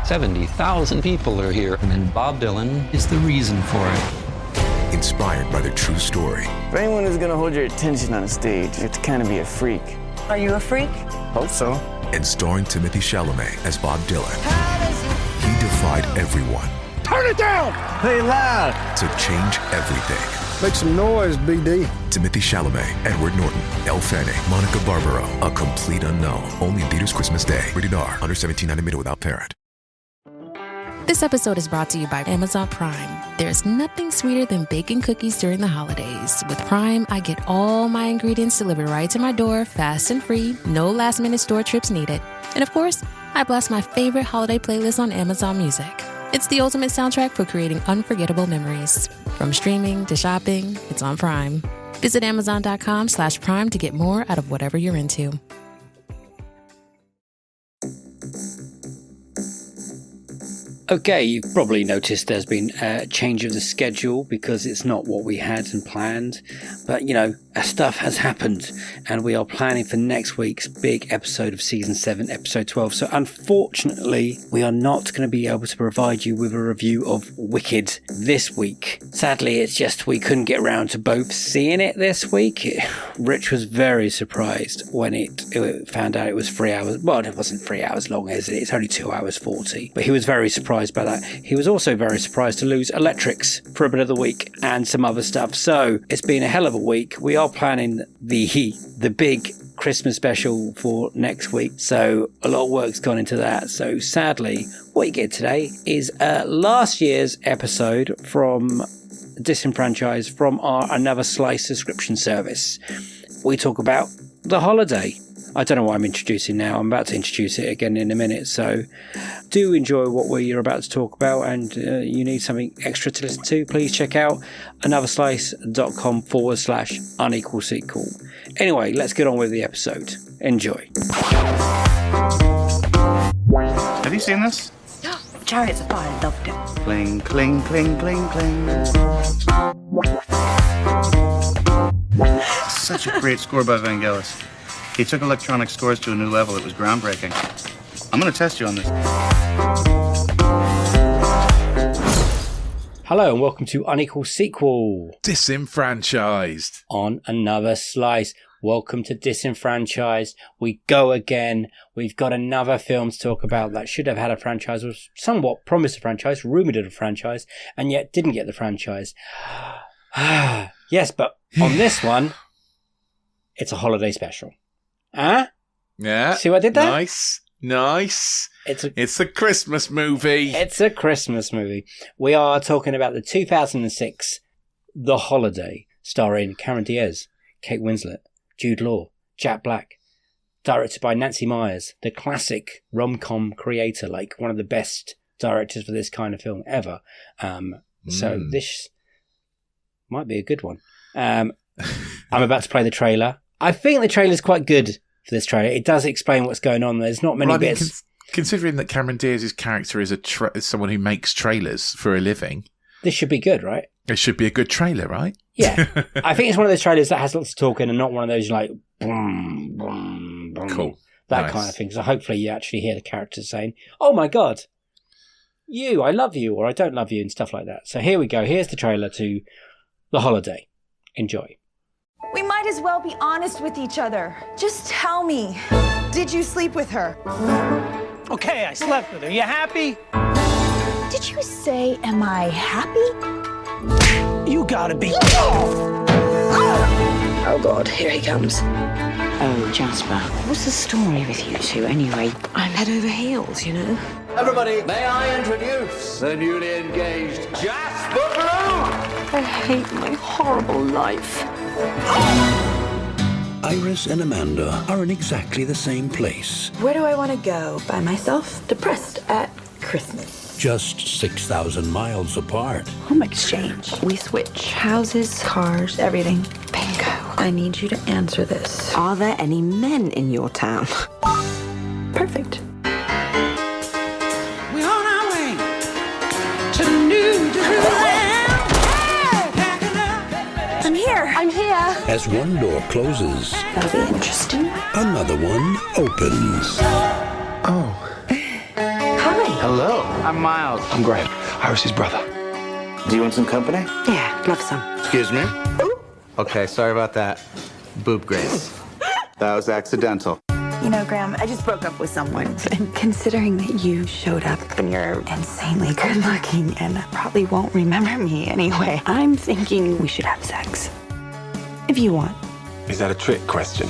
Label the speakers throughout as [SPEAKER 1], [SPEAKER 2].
[SPEAKER 1] 70,000 people are here, and then Bob Dylan is the reason for it.
[SPEAKER 2] Inspired by their true story.
[SPEAKER 3] For anyone who's gonna hold your attention on a stage, you have to kind of be a freak.
[SPEAKER 4] Are you a freak?
[SPEAKER 3] Hope so.
[SPEAKER 2] And starring Timothée Chalamet as Bob Dylan. He defied everyone.
[SPEAKER 5] Turn it down!
[SPEAKER 3] Play loud!
[SPEAKER 2] To change everything.
[SPEAKER 5] Make some noise, BD.
[SPEAKER 2] Timothée Chalamet, Edward Norton, Elle Fanning, Monica Barbaro. A complete unknown. Only in theaters Christmas Day. Rated R. Under 17, not admitted without parent.
[SPEAKER 6] This episode is brought to you by Amazon Prime. There's nothing sweeter than baking cookies during the holidays. With Prime, I get all my ingredients delivered right to my door, fast and free, no last-minute store trips needed. And of course, I blast my favorite holiday playlist on Amazon Music. It's the ultimate soundtrack for creating unforgettable memories. From streaming to shopping, it's on Prime. Visit Amazon.com/Prime to get more out of whatever you're into.
[SPEAKER 7] Okay, you've probably noticed there's been a change of the schedule because it's not what we had and planned. But, you know, stuff has happened and we are planning for next week's big episode of Season 7, Episode 12. So unfortunately, we are not going to be able to provide you with a review of Wicked this week. Sadly, it's just we couldn't get around to both seeing it this week. Rich was very surprised when it found out it was 3 hours. Well, it wasn't 3 hours long, is it? It's only 2 hours 40. But he was very surprised by that. He was also very surprised to lose Electrics for a bit of the week and some other stuff. So it's been a hell of a week. We are planning the big Christmas special for next week. So a lot of work's gone into that. So sadly, what you get today is last year's episode from Disenfranchised from our Another Slice subscription service. We talk about the holiday. I don't know what I'm introducing now. I'm about to introduce it again in a minute. So do enjoy what we're about to talk about, and you need something extra to listen to, please check out anotherslice.com/unequal sequel. Anyway, let's get on with the episode. Enjoy.
[SPEAKER 8] Have you seen this?
[SPEAKER 4] Chariots of Fire, loved it.
[SPEAKER 8] Cling, cling, cling, cling, cling. Such a great score by Vangelis. He took electronic scores to a new level. It was groundbreaking. I'm going to test you on this.
[SPEAKER 7] Hello and welcome to Unequal Sequel.
[SPEAKER 9] Disenfranchised.
[SPEAKER 7] On Another Slice. Welcome to Disenfranchised. We go again. We've got another film to talk about that should have had a franchise, was somewhat promised a franchise, rumoured a franchise, and yet didn't get the franchise. Yes, but on this one, it's a holiday special. Huh?
[SPEAKER 9] Yeah.
[SPEAKER 7] See what I did there?
[SPEAKER 9] Nice. It's a Christmas movie.
[SPEAKER 7] It's a Christmas movie. We are talking about the 2006 The Holiday, starring Cameron Diaz, Kate Winslet, Jude Law, Jack Black, directed by Nancy Meyers, the classic rom-com creator, like one of the best directors for this kind of film ever. So this might be a good one. I'm about to play the trailer. I think the trailer's quite good for this trailer. It does explain what's going on. There's not many bits.
[SPEAKER 9] Considering that Cameron Diaz's character is is someone who makes trailers for a living,
[SPEAKER 7] this should be good, right?
[SPEAKER 9] It should be a good trailer, right?
[SPEAKER 7] Yeah. I think it's one of those trailers that has lots of talking and not one of those like boom, boom, boom.
[SPEAKER 9] Cool.
[SPEAKER 7] That
[SPEAKER 9] Nice.
[SPEAKER 7] kind of thing. So hopefully you actually hear the characters saying, "Oh my God, I love you," or "I don't love you," and stuff like that. So here we go. Here's the trailer to The Holiday. Enjoy.
[SPEAKER 10] We might as well be honest with each other. Just tell me, did you sleep with her?
[SPEAKER 11] Okay, I slept with her. You happy?
[SPEAKER 10] Did you say, am I happy?
[SPEAKER 11] You gotta be.
[SPEAKER 4] Oh God, here he comes. Oh, Jasper, what's the story with you two anyway? I'm head over heels, you know.
[SPEAKER 12] Everybody, may I introduce the newly engaged Jasper Bloom?
[SPEAKER 4] I hate my horrible life.
[SPEAKER 13] Iris and Amanda are in exactly the same place.
[SPEAKER 10] Where do I want to go? By myself? Depressed at Christmas.
[SPEAKER 13] Just 6,000 miles apart.
[SPEAKER 10] Home exchange. We switch houses, cars, everything. Bingo. I need you to answer this.
[SPEAKER 4] Are there any men in your town?
[SPEAKER 10] Perfect.
[SPEAKER 11] We're on our way to New Jerusalem.
[SPEAKER 10] I'm here. I'm here.
[SPEAKER 13] As one door closes,
[SPEAKER 10] That'll be interesting.
[SPEAKER 13] another one opens.
[SPEAKER 10] Hi.
[SPEAKER 12] Hello.
[SPEAKER 3] I'm Miles.
[SPEAKER 12] I'm Graham. Iris's brother.
[SPEAKER 3] Do you want some company?
[SPEAKER 4] Yeah, love some.
[SPEAKER 8] Excuse me? Okay, sorry about that. Boob Grace. That was accidental.
[SPEAKER 10] You know, Graham, I just broke up with someone. And considering that you showed up and you're insanely good looking and probably won't remember me anyway, I'm thinking we should have sex. If you want.
[SPEAKER 12] Is that a trick question?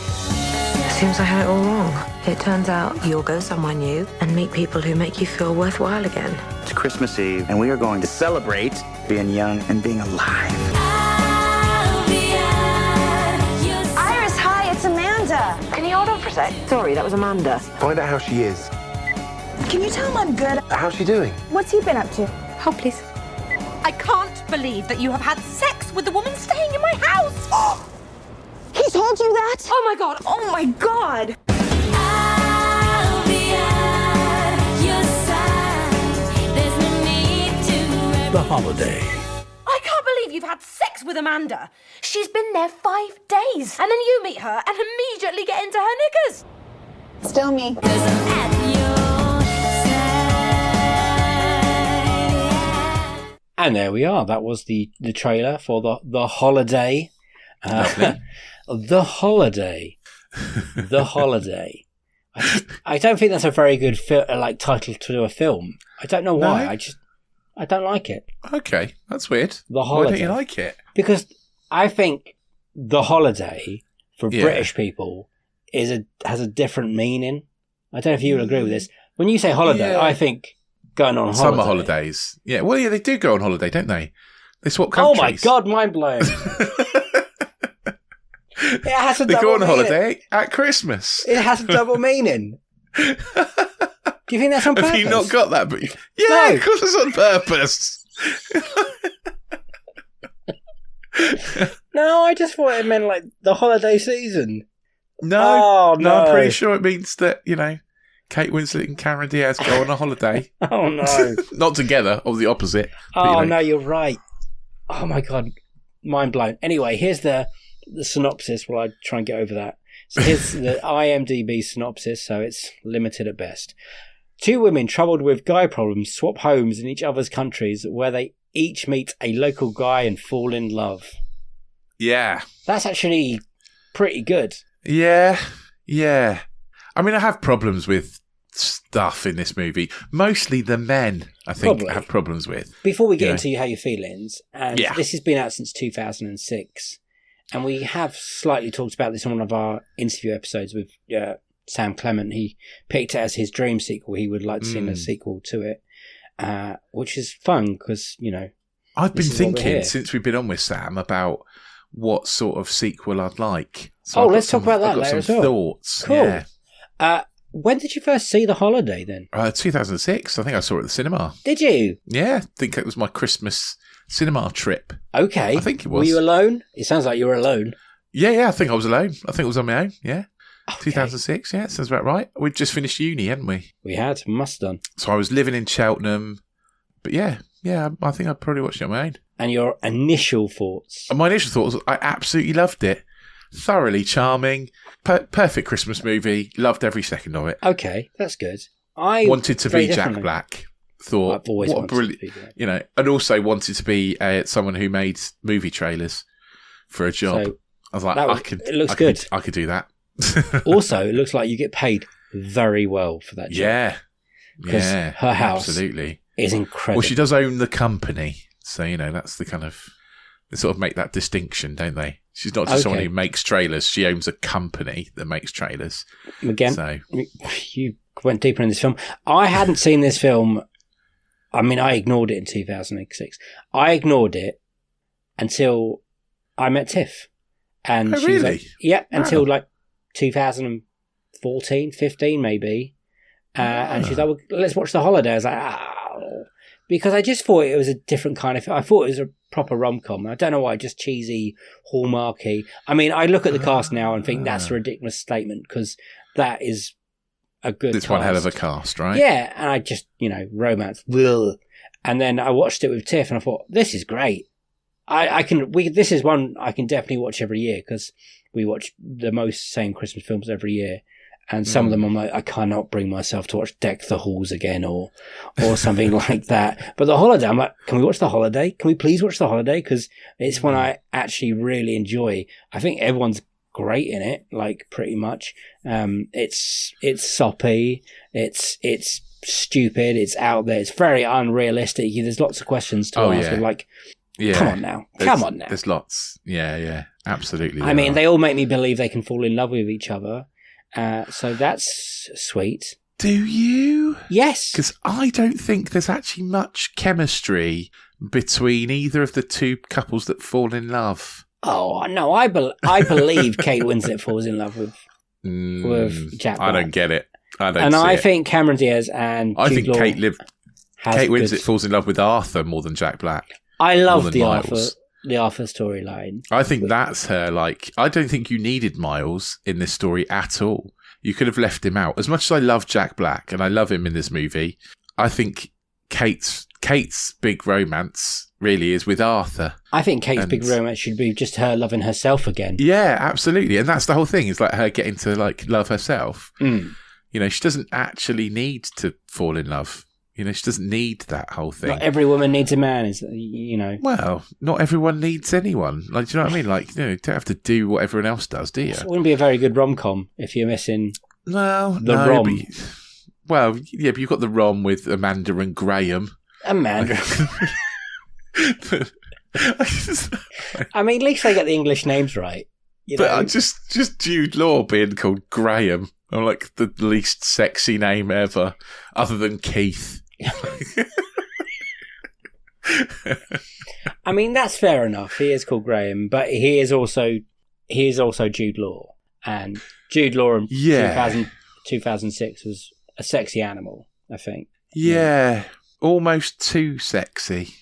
[SPEAKER 4] Seems I had it all wrong. It turns out you'll go somewhere new and meet people who make you feel worthwhile again.
[SPEAKER 3] It's Christmas Eve, and we are going to celebrate being young and being alive.
[SPEAKER 10] Iris, hi, it's Amanda.
[SPEAKER 4] Can you hold on for a sec? Sorry, that was Amanda.
[SPEAKER 12] Find out how she is.
[SPEAKER 10] Can you tell him I'm good?
[SPEAKER 12] How's she doing?
[SPEAKER 10] What's he been up to?
[SPEAKER 4] Hold, please.
[SPEAKER 11] I can't believe that you have had sex with the woman staying in my house.
[SPEAKER 10] He told you that?
[SPEAKER 11] Oh my God.
[SPEAKER 10] Oh my God.
[SPEAKER 13] The Holiday.
[SPEAKER 11] I can't believe you've had sex with Amanda. She's been there 5 days. And then you meet her and immediately get into her knickers.
[SPEAKER 10] Still me.
[SPEAKER 7] And there we are. That was the trailer for the Holiday. The Holiday. The Holiday. I don't think that's a very good title to a film. I don't know why.
[SPEAKER 9] No?
[SPEAKER 7] I don't like it.
[SPEAKER 9] Okay, that's weird.
[SPEAKER 7] The Holiday.
[SPEAKER 9] Why don't you like it?
[SPEAKER 7] Because I think The Holiday for
[SPEAKER 9] Yeah.
[SPEAKER 7] British people has a different meaning. I don't know if you would agree with this. When you say holiday,
[SPEAKER 9] Yeah.
[SPEAKER 7] I think going on holiday.
[SPEAKER 9] Summer holidays. Yeah, well, yeah, they do go on holiday, don't they? They swap countries.
[SPEAKER 7] Oh my God, mind blown. It has a
[SPEAKER 9] They
[SPEAKER 7] double
[SPEAKER 9] go on
[SPEAKER 7] meaning.
[SPEAKER 9] holiday at Christmas.
[SPEAKER 7] It has a double meaning. Do you think that's on purpose?
[SPEAKER 9] Have you not got that? But yeah,
[SPEAKER 7] No.
[SPEAKER 9] of course it's on purpose.
[SPEAKER 7] No, I just thought it meant like the holiday season.
[SPEAKER 9] No,
[SPEAKER 7] Oh,
[SPEAKER 9] no, I'm
[SPEAKER 7] no.
[SPEAKER 9] pretty sure it means that, Kate Winslet and Cameron Diaz go on a holiday.
[SPEAKER 7] Oh no.
[SPEAKER 9] Not together, or the opposite. but,
[SPEAKER 7] Oh no, you're right. Oh my God, mind blown. Anyway, here's the synopsis while I try and get over that. So here's the IMDb synopsis, so it's limited at best. 2 women troubled with guy problems swap homes in each other's countries where they each meet a local guy and fall in love.
[SPEAKER 9] Yeah.
[SPEAKER 7] That's actually pretty good.
[SPEAKER 9] Yeah. I mean, I have problems with stuff in this movie. Mostly the men, I think,
[SPEAKER 7] Probably.
[SPEAKER 9] have problems with.
[SPEAKER 7] Before we get
[SPEAKER 9] You know.
[SPEAKER 7] into how your feelings, and
[SPEAKER 9] Yeah.
[SPEAKER 7] this has been out since 2006, and we have slightly talked about this on one of our interview episodes with Sam Clement. He picked it as his dream sequel. He would like to see a sequel to it, which is fun because,
[SPEAKER 9] I've been
[SPEAKER 7] this is what we're
[SPEAKER 9] thinking
[SPEAKER 7] here.
[SPEAKER 9] since we've been on with Sam about what sort of sequel I'd like.
[SPEAKER 7] Oh,
[SPEAKER 9] I've got
[SPEAKER 7] let's talk about that
[SPEAKER 9] I've got
[SPEAKER 7] later
[SPEAKER 9] some
[SPEAKER 7] as well.
[SPEAKER 9] thoughts.
[SPEAKER 7] Cool.
[SPEAKER 9] Yeah.
[SPEAKER 7] When did you first see The Holiday then?
[SPEAKER 9] 2006. I think I saw it at the cinema.
[SPEAKER 7] Did you?
[SPEAKER 9] Yeah, I think it was my Christmas cinema trip.
[SPEAKER 7] Okay.
[SPEAKER 9] I think it was.
[SPEAKER 7] Were you alone? It sounds like you were alone.
[SPEAKER 9] Yeah, I think I was alone. I think it was on my own, yeah. 2006, yeah, sounds about right. We'd just finished uni, hadn't we?
[SPEAKER 7] We had. Must done.
[SPEAKER 9] So I was living in Cheltenham. But yeah, I think I probably watched it on my own.
[SPEAKER 7] And your initial thoughts?
[SPEAKER 9] And my initial thoughts, I absolutely loved it. Thoroughly charming. Perfect Christmas movie. Loved every second of it.
[SPEAKER 7] Okay, that's good. I
[SPEAKER 9] wanted to
[SPEAKER 7] very
[SPEAKER 9] be Jack
[SPEAKER 7] differently.
[SPEAKER 9] Black. Thought,
[SPEAKER 7] I've always
[SPEAKER 9] what a
[SPEAKER 7] wanted
[SPEAKER 9] brilliant,
[SPEAKER 7] to be that.
[SPEAKER 9] and also wanted to be someone who made movie trailers for a job.
[SPEAKER 7] So
[SPEAKER 9] I was like,
[SPEAKER 7] it looks good.
[SPEAKER 9] I could do that.
[SPEAKER 7] Also, it looks like you get paid very well for that job.
[SPEAKER 9] Yeah.
[SPEAKER 7] Because
[SPEAKER 9] Yeah.
[SPEAKER 7] her house
[SPEAKER 9] absolutely
[SPEAKER 7] is incredible.
[SPEAKER 9] Well, she does own the company. So, that's the kind of, they sort of make that distinction, don't they? She's not just someone who makes trailers. She owns a company that makes trailers.
[SPEAKER 7] Again,
[SPEAKER 9] So,
[SPEAKER 7] you went deeper in this film. I hadn't seen this film. I mean, I ignored it in 2006. I ignored it until I met Tiff. And
[SPEAKER 9] Oh,
[SPEAKER 7] she was
[SPEAKER 9] really?
[SPEAKER 7] like, yeah, until
[SPEAKER 9] Wow.
[SPEAKER 7] like 2014, 15 maybe. And she's like, well, let's watch The Holiday. I was like, because I just thought it was a different kind of film. I thought it was a proper rom-com. I don't know why, just cheesy, hallmarky. I mean, I look at the cast now and think that's a ridiculous statement because that is a good
[SPEAKER 9] it's
[SPEAKER 7] cast.
[SPEAKER 9] one hell of a cast, right?
[SPEAKER 7] Yeah, and I just, romance. Ugh. And then I watched it with Tiff and I thought, this is great. This is one I can definitely watch every year because we watch the most same Christmas films every year. And some of them I'm like, I cannot bring myself to watch Deck the Halls again or something like that. But The Holiday, I'm like, can we watch The Holiday? Can we please watch The Holiday? Because it's one I actually really enjoy. I think everyone's great in it, like pretty much. It's soppy. It's stupid. It's out there. It's very unrealistic. There's lots of questions to ask.
[SPEAKER 9] Yeah.
[SPEAKER 7] Like,
[SPEAKER 9] yeah.
[SPEAKER 7] Come on now.
[SPEAKER 9] There's lots. Yeah, absolutely.
[SPEAKER 7] I mean, they all make me believe they can fall in love with each other. So that's sweet.
[SPEAKER 9] Do you?
[SPEAKER 7] Yes.
[SPEAKER 9] Because I don't think there's actually much chemistry between either of the two couples that fall in love.
[SPEAKER 7] Oh, no, I believe Kate Winslet falls in love with Jack Black.
[SPEAKER 9] I don't get it.
[SPEAKER 7] I think Cameron Diaz and Jude Law
[SPEAKER 9] Kate Winslet falls in love with Arthur more than Jack Black.
[SPEAKER 7] I love the Arthur storyline.
[SPEAKER 9] I think that's her. Like, I don't think you needed Miles in this story at all. You could have left him out. As much as I love Jack Black and I love him in this movie, I think Kate's big romance really is with Arthur.
[SPEAKER 7] I think Kate's big romance should be just her loving herself again.
[SPEAKER 9] Yeah, absolutely. And that's the whole thing. It's like her getting to like love herself.
[SPEAKER 7] Mm.
[SPEAKER 9] You know, she doesn't actually need to fall in love. You know, she doesn't need that whole thing.
[SPEAKER 7] Not every woman needs a man, is you know.
[SPEAKER 9] Well, not everyone needs anyone. Like, do you know what I mean? Like, you know, you don't have to do what everyone else does, do you?
[SPEAKER 7] It wouldn't be a very good rom-com if you're missing rom.
[SPEAKER 9] But you've got the rom with Amanda and Graham.
[SPEAKER 7] Amanda. I mean, at least they get the English names right.
[SPEAKER 9] But just Jude Law being called Graham. I'm like the least sexy name ever, other than Keith.
[SPEAKER 7] I mean, that's fair enough. He is called Graham, but he is also Jude Law, and Jude Law in 2006 was a sexy animal, I think.
[SPEAKER 9] Yeah, almost too sexy.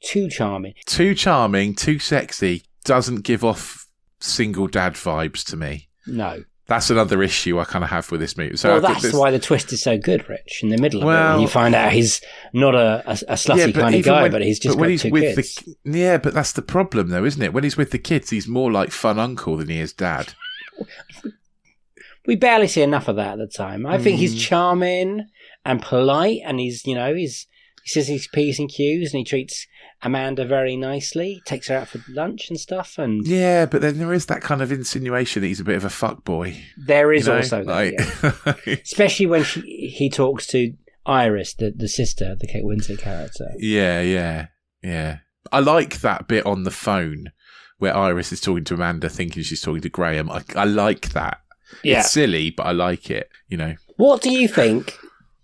[SPEAKER 7] Too charming.
[SPEAKER 9] Too charming, too sexy. Doesn't give off single dad vibes to me.
[SPEAKER 7] No.
[SPEAKER 9] That's another issue I kind of have with this movie. So
[SPEAKER 7] that's why the twist is so good, Rich, in the middle of it. When you find out he's not a slutty kind of guy, but he's just got two kids.
[SPEAKER 9] Yeah, but that's the problem, though, isn't it? When he's with the kids, he's more like fun uncle than he is dad.
[SPEAKER 7] We barely see enough of that at the time. I think he's charming and polite, and he says his P's and Q's, and he treats Amanda very nicely, takes her out for lunch and stuff. And
[SPEAKER 9] yeah, but then there is that kind of insinuation that he's a bit of a fuckboy.
[SPEAKER 7] There is also that, yeah. Especially when he talks to Iris, the sister, the Kate Winslet character.
[SPEAKER 9] Yeah. I like that bit on the phone where Iris is talking to Amanda thinking she's talking to Graham. I like that. Yeah. It's silly, but I like it, you know.
[SPEAKER 7] What do you think?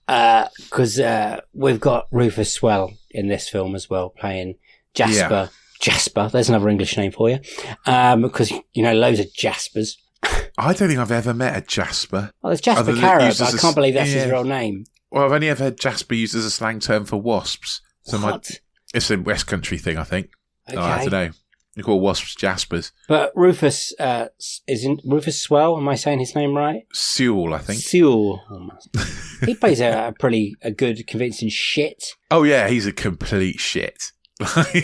[SPEAKER 7] Because we've got Rufus Swell in this film as well, playing Jasper. Yeah. Jasper, there's another English name for you. Because, you know, loads of Jaspers.
[SPEAKER 9] I don't think I've ever met a Jasper.
[SPEAKER 7] Well, there's Jasper Carrot, but I can't believe that's his real name.
[SPEAKER 9] Well, I've only ever heard Jasper used as a slang term for wasps. So it's a West Country thing, I think. Okay. I don't know. You call wasps Jaspers.
[SPEAKER 7] But Rufus, isn't Rufus Swell? Am I saying his name right?
[SPEAKER 9] Sewell, I think.
[SPEAKER 7] Sewell. He plays a good, convincing shit.
[SPEAKER 9] Oh, yeah, he's a complete shit.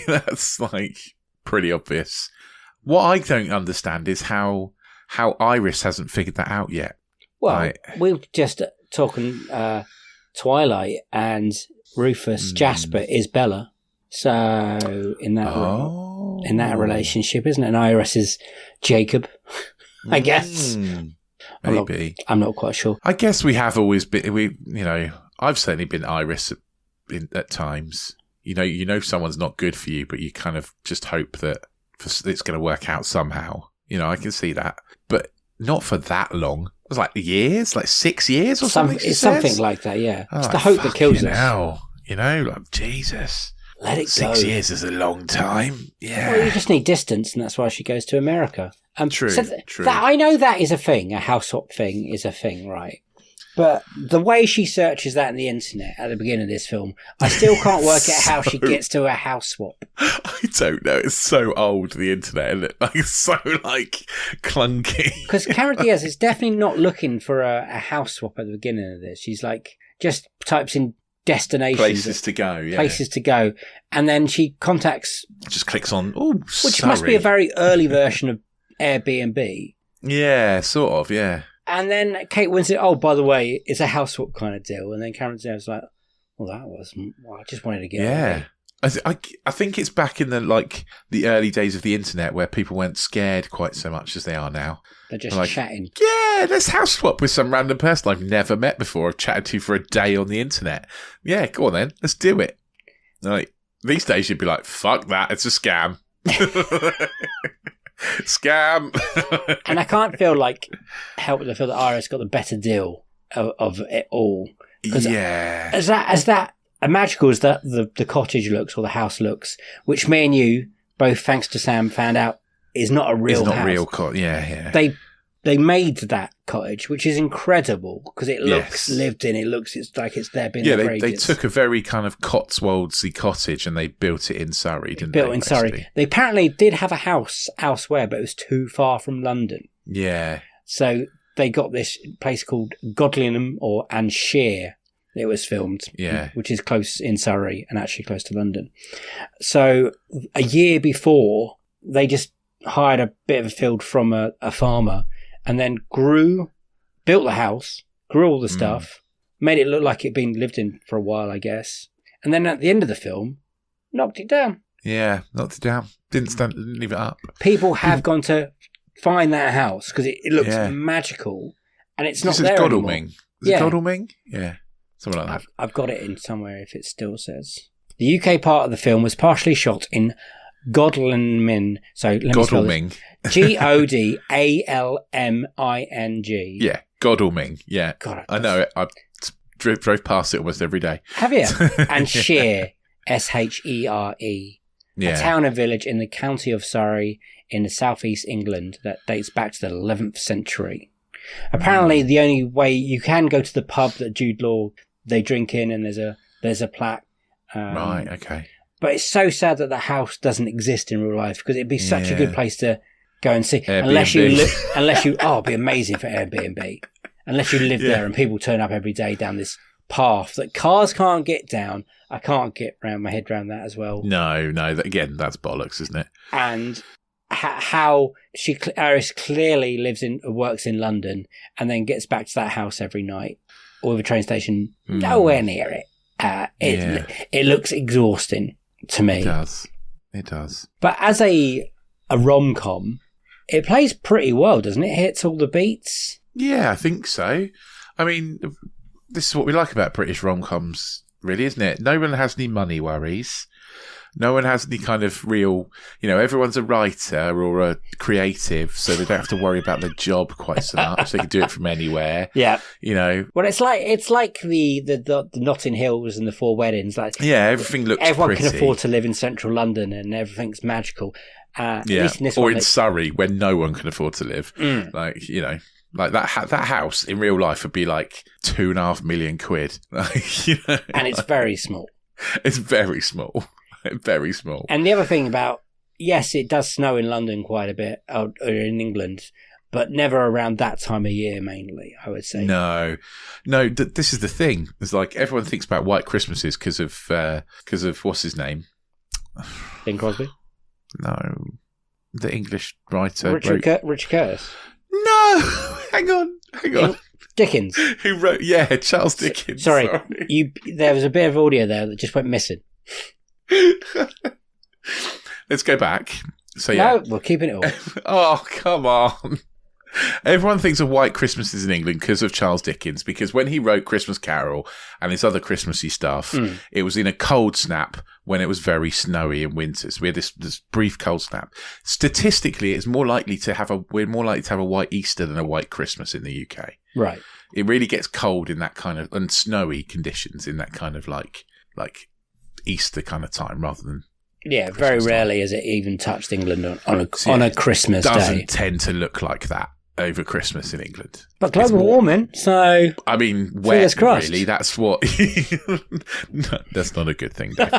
[SPEAKER 9] That's, like, pretty obvious. What I don't understand is how Iris hasn't figured that out yet.
[SPEAKER 7] Well, we're just talking Twilight, and Rufus Jasper is Bella. So in that relationship, isn't it? And Iris is Jacob, I guess.
[SPEAKER 9] Maybe.
[SPEAKER 7] I'm not quite sure.
[SPEAKER 9] I guess we have always been. I've certainly been Iris at times. You know someone's not good for you, but you kind of just hope that it's going to work out somehow. You know, I can see that, but not for that long. It was like years, like 6 years or something.
[SPEAKER 7] It's something like that, yeah. It's the hope that kills us.
[SPEAKER 9] Hell, like Jesus.
[SPEAKER 7] Let it
[SPEAKER 9] go. 6 years is a long time. Yeah.
[SPEAKER 7] Well, you just need distance, and that's why she goes to America.
[SPEAKER 9] True.
[SPEAKER 7] True. I know that is a thing. A house swap thing is a thing, right? But the way she searches that in the internet at the beginning of this film, I still can't work out how she gets to a house swap.
[SPEAKER 9] I don't know. It's so old, the internet, isn't it? Like, it's so, clunky.
[SPEAKER 7] Because Cameron Diaz is definitely not looking for a house swap at the beginning of this. She's just types in destinations.
[SPEAKER 9] Places to go, yeah.
[SPEAKER 7] Places to go. And then she contacts...
[SPEAKER 9] Just clicks on,
[SPEAKER 7] which must be a very early version of Airbnb.
[SPEAKER 9] Yeah, sort of, yeah.
[SPEAKER 7] And then Kate Winslet, oh, by the way, it's a house swap kind of deal. And then Cameron Diaz was like, well, I just wanted to get
[SPEAKER 9] Yeah. I think it's back in the early days of the internet where people weren't scared quite so much as they are now.
[SPEAKER 7] They're just chatting.
[SPEAKER 9] Yeah, let's house swap with some random person I've never met before. I've chatted to for a day on the internet. Yeah, go on then. Let's do it. Like, these days you'd be like, fuck that. It's a scam. Scam.
[SPEAKER 7] And I can't help but feel that Iris got the better deal of it all.
[SPEAKER 9] Yeah.
[SPEAKER 7] As magical as that the cottage looks or the house looks, which me and you, both thanks to Sam, found out is not a real house.
[SPEAKER 9] It's not real cottage. Yeah.
[SPEAKER 7] They made that cottage, which is incredible because it looks lived in. It's like it's there being there for ages.
[SPEAKER 9] They took a very kind of Cotswoldsy cottage and they built it in Surrey, didn't
[SPEAKER 7] they? Surrey. They apparently did have a house elsewhere, but it was too far from London.
[SPEAKER 9] Yeah.
[SPEAKER 7] So they got this place called Godlingham and Shear. It was filmed, which is close in Surrey and actually close to London. So a year before, they just hired a bit of a field from a farmer and then built the house, grew all the stuff, made it look like it'd been lived in for a while, I guess. And then at the end of the film, knocked it down.
[SPEAKER 9] Yeah, knocked it down. Didn't leave it up.
[SPEAKER 7] People have gone to find that house because it looks magical and it's not there anymore.
[SPEAKER 9] Is it Godalming? Yeah. Something like that.
[SPEAKER 7] I've got it in somewhere if it still says. The UK part of the film was partially shot in Godalming. So let me
[SPEAKER 9] Godalming.
[SPEAKER 7] Godalming.
[SPEAKER 9] Yeah, Godalming. Yeah.
[SPEAKER 7] God,
[SPEAKER 9] I know it. I drove past it almost every day.
[SPEAKER 7] Have you? And Shear, Shere.
[SPEAKER 9] Yeah.
[SPEAKER 7] A town and village in the county of Surrey in the southeast England that dates back to the 11th century. Apparently, the only way you can go to the pub that Jude Law they drink in, and there's a plaque.
[SPEAKER 9] Right. Okay.
[SPEAKER 7] But it's so sad that the house doesn't exist in real life because it'd be such a good place to go and see.
[SPEAKER 9] Airbnb.
[SPEAKER 7] It'd be amazing for Airbnb. Unless you live there and people turn up every day down this path that cars can't get down. I can't get my head around that as well.
[SPEAKER 9] No. Again, that's bollocks, isn't it?
[SPEAKER 7] And how Iris clearly works in London and then gets back to that house every night or with a train station nowhere near it. It looks exhausting to me.
[SPEAKER 9] It does.
[SPEAKER 7] But as a rom-com, it plays pretty well, doesn't it? It hits all the beats.
[SPEAKER 9] Yeah, I think so. I mean, this is what we like about British rom-coms, really, isn't it? No one has any money worries. No one has any kind of real, everyone's a writer or a creative, so they don't have to worry about their job quite so much. They can do it from anywhere.
[SPEAKER 7] Yeah.
[SPEAKER 9] Well,
[SPEAKER 7] it's like the Notting Hills and the Four Weddings.
[SPEAKER 9] Everything looks
[SPEAKER 7] everyone
[SPEAKER 9] pretty.
[SPEAKER 7] can afford to live in central London and everything's magical. At least in this
[SPEAKER 9] or in Surrey, where no one can afford to live. Like that house in real life would be like £2.5 million.
[SPEAKER 7] And it's very small.
[SPEAKER 9] It's very small. Very small.
[SPEAKER 7] And the other thing about, yes, it does snow in London quite a bit, or in England, but never around that time of year mainly, I would say.
[SPEAKER 9] No, this is the thing. It's like everyone thinks about White Christmases because of what's his name?
[SPEAKER 7] Bing Crosby?
[SPEAKER 9] No. The English writer.
[SPEAKER 7] Richard Curtis?
[SPEAKER 9] No! Hang on.
[SPEAKER 7] Dickens?
[SPEAKER 9] Who wrote, Charles Dickens.
[SPEAKER 7] Sorry. There was a bit of audio there that just went missing.
[SPEAKER 9] Let's go back. So
[SPEAKER 7] no, we're keeping it all.
[SPEAKER 9] Oh, come on. Everyone thinks of White Christmases in England because of Charles Dickens, because when he wrote Christmas Carol and his other Christmassy stuff, it was in a cold snap when it was very snowy in winter. So we had this brief cold snap. Statistically, we're more likely to have a white Easter than a white Christmas in the UK.
[SPEAKER 7] Right.
[SPEAKER 9] It really gets cold in that kind of, and snowy conditions in that kind of like Easter kind of time rather than Christmas
[SPEAKER 7] very rarely
[SPEAKER 9] time.
[SPEAKER 7] Has it even touched England on a Christmas day.
[SPEAKER 9] It doesn't tend to look like that over Christmas in England.
[SPEAKER 7] But global warming, so
[SPEAKER 9] I mean, wet, really, that's what no, that's not a good thing, Dave.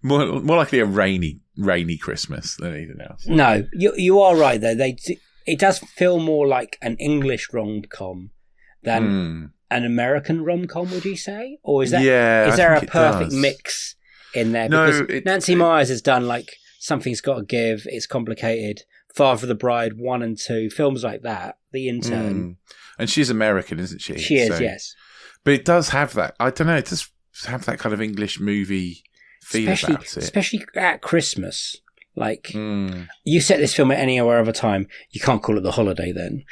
[SPEAKER 9] more likely a rainy Christmas than anything else.
[SPEAKER 7] No, you are right though. It does feel more like an English rom-com than an American rom-com, would you say? Or is that is there a perfect mix in there? Because Nancy Myers has done Something's Got to Give, It's Complicated, Father of the Bride 1 and 2, films like that the intern.
[SPEAKER 9] And she's American, isn't she?
[SPEAKER 7] She is, yes.
[SPEAKER 9] But it does have that, I don't know, it does have that kind of English movie feel about it.
[SPEAKER 7] Especially at Christmas. Like, you set this film at any other time, you can't call it The Holiday then.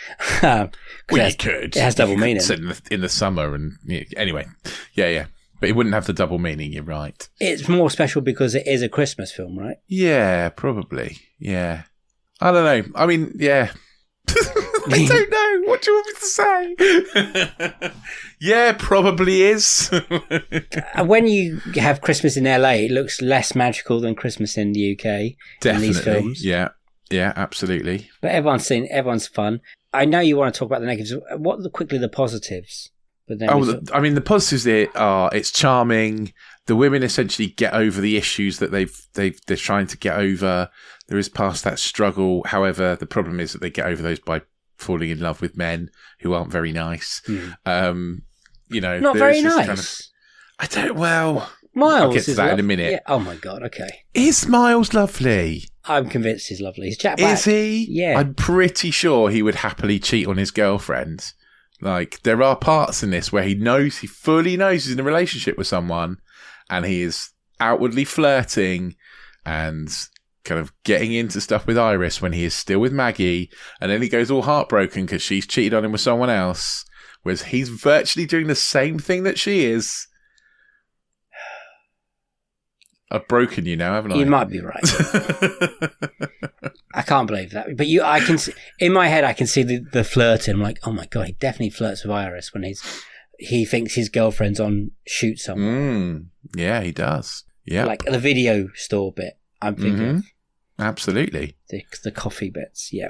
[SPEAKER 9] Well, you could.
[SPEAKER 7] It has double meaning.
[SPEAKER 9] Set in the summer and... Anyway, yeah. But it wouldn't have the double meaning, you're right.
[SPEAKER 7] It's more special because it is a Christmas film, right?
[SPEAKER 9] Yeah, probably. Yeah. I don't know. I mean, yeah. I don't know. What do you want me to say? Yeah, probably is.
[SPEAKER 7] When you have Christmas in LA, it looks less magical than Christmas in the UK.
[SPEAKER 9] Definitely.
[SPEAKER 7] In these films.
[SPEAKER 9] Yeah, absolutely.
[SPEAKER 7] But everyone's fun. I know you want to talk about the negatives. What are quickly the positives? But then
[SPEAKER 9] the positives there are it's charming. The women essentially get over the issues that they're trying to get over. There is past that struggle. However, the problem is that they get over those by falling in love with men who aren't very nice.
[SPEAKER 7] Not very nice.
[SPEAKER 9] Miles. I'll get to that in a minute.
[SPEAKER 7] Yeah. Oh my God. Okay.
[SPEAKER 9] Is Miles lovely?
[SPEAKER 7] I'm convinced he's lovely. He's Jack
[SPEAKER 9] Black. Is he?
[SPEAKER 7] Yeah.
[SPEAKER 9] I'm pretty sure he would happily cheat on his girlfriend. Like, there are parts in this where he fully knows he's in a relationship with someone and he is outwardly flirting and kind of getting into stuff with Iris when he is still with Maggie, and then he goes all heartbroken because she's cheated on him with someone else, whereas he's virtually doing the same thing that she is. I've broken you now, haven't I?
[SPEAKER 7] You might be right. I can't believe that. But I can see, in my head, I can see the flirting. I'm like, oh my God, he definitely flirts with Iris when he thinks his girlfriend's on shoot somewhere.
[SPEAKER 9] Yeah, he does. Yeah.
[SPEAKER 7] Like the video store bit, I'm thinking of.
[SPEAKER 9] Absolutely.
[SPEAKER 7] The coffee bits, yeah.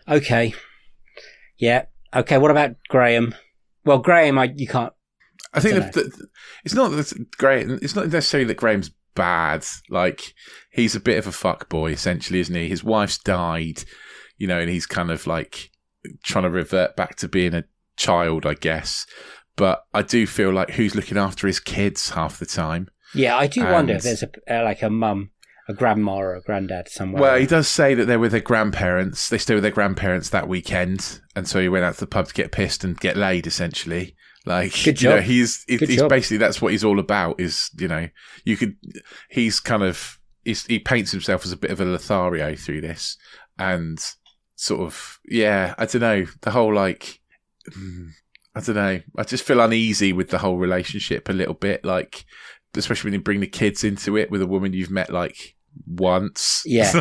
[SPEAKER 7] Okay. Yeah. Okay, what about Graham? Well, Graham, you can't...
[SPEAKER 9] I think it's not necessarily that Graham's bad. Like, he's a bit of a fuckboy, essentially, isn't he? His wife's died, and he's kind of like trying to revert back to being a child, I guess. But I do feel like who's looking after his kids half the time?
[SPEAKER 7] Yeah, I do wonder if there's a mum, a grandma or a granddad somewhere.
[SPEAKER 9] Well, he does say that they're with their grandparents. They stay with their grandparents that weekend, and so he went out to the pub to get pissed and get laid, essentially. Like,
[SPEAKER 7] good job.
[SPEAKER 9] He's basically, that's what he's all about. Is he paints himself as a bit of a Lothario through this, and sort of, yeah, I don't know, the whole like, I don't know, I just feel uneasy with the whole relationship a little bit, like, especially when you bring the kids into it with a woman you've met like once.
[SPEAKER 7] Yeah.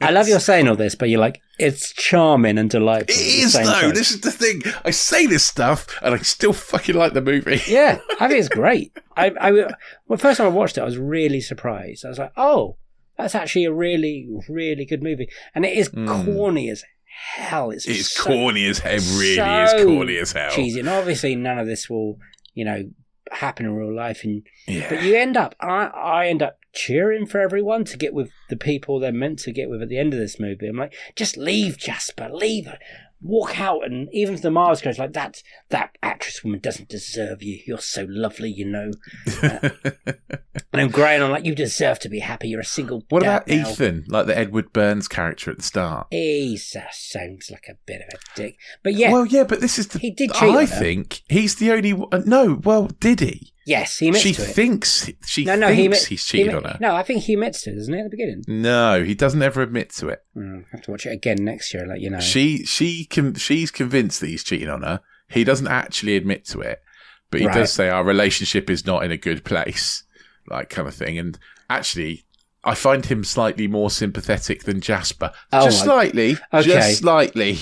[SPEAKER 7] I love you're saying all this, but you're like, it's charming and delightful.
[SPEAKER 9] It is, though. This is the thing. I say this stuff and I still fucking like the movie.
[SPEAKER 7] Yeah, I think it's great. Well, first time I watched it, I was really surprised. I was like, oh, that's actually a really, really good movie. And it is corny as hell.
[SPEAKER 9] It's corny as hell. It really is corny as hell.
[SPEAKER 7] Cheesy. And obviously none of this will, happen in real life. But you end up, I end up cheering for everyone to get with the people they're meant to get with at the end of this movie. I'm like, just leave, Jasper, leave her. Walk out. And even if the Mars goes like, that actress woman doesn't deserve you. You're so lovely, And I'm Graham, I'm like, you deserve to be happy. You're a single
[SPEAKER 9] What
[SPEAKER 7] dad
[SPEAKER 9] about
[SPEAKER 7] now.
[SPEAKER 9] Ethan, like the Edward Burns character at the start?
[SPEAKER 7] He sounds like a bit of a dick. But yeah.
[SPEAKER 9] Well, yeah, but this is the...
[SPEAKER 7] He did cheat on her.
[SPEAKER 9] I think he's the only one... No, well, did he?
[SPEAKER 7] Yes, he admits to it.
[SPEAKER 9] She thinks he's cheated on her.
[SPEAKER 7] No, I think he admits to it, doesn't he, at the beginning?
[SPEAKER 9] No, he doesn't ever admit to it.
[SPEAKER 7] I have to watch it again next year, like,
[SPEAKER 9] She's convinced that he's cheating on her. He doesn't actually admit to it, but he does say our relationship is not in a good place, like, kind of thing. And actually, I find him slightly more sympathetic than Jasper. Just slightly.
[SPEAKER 7] Okay.
[SPEAKER 9] Just slightly.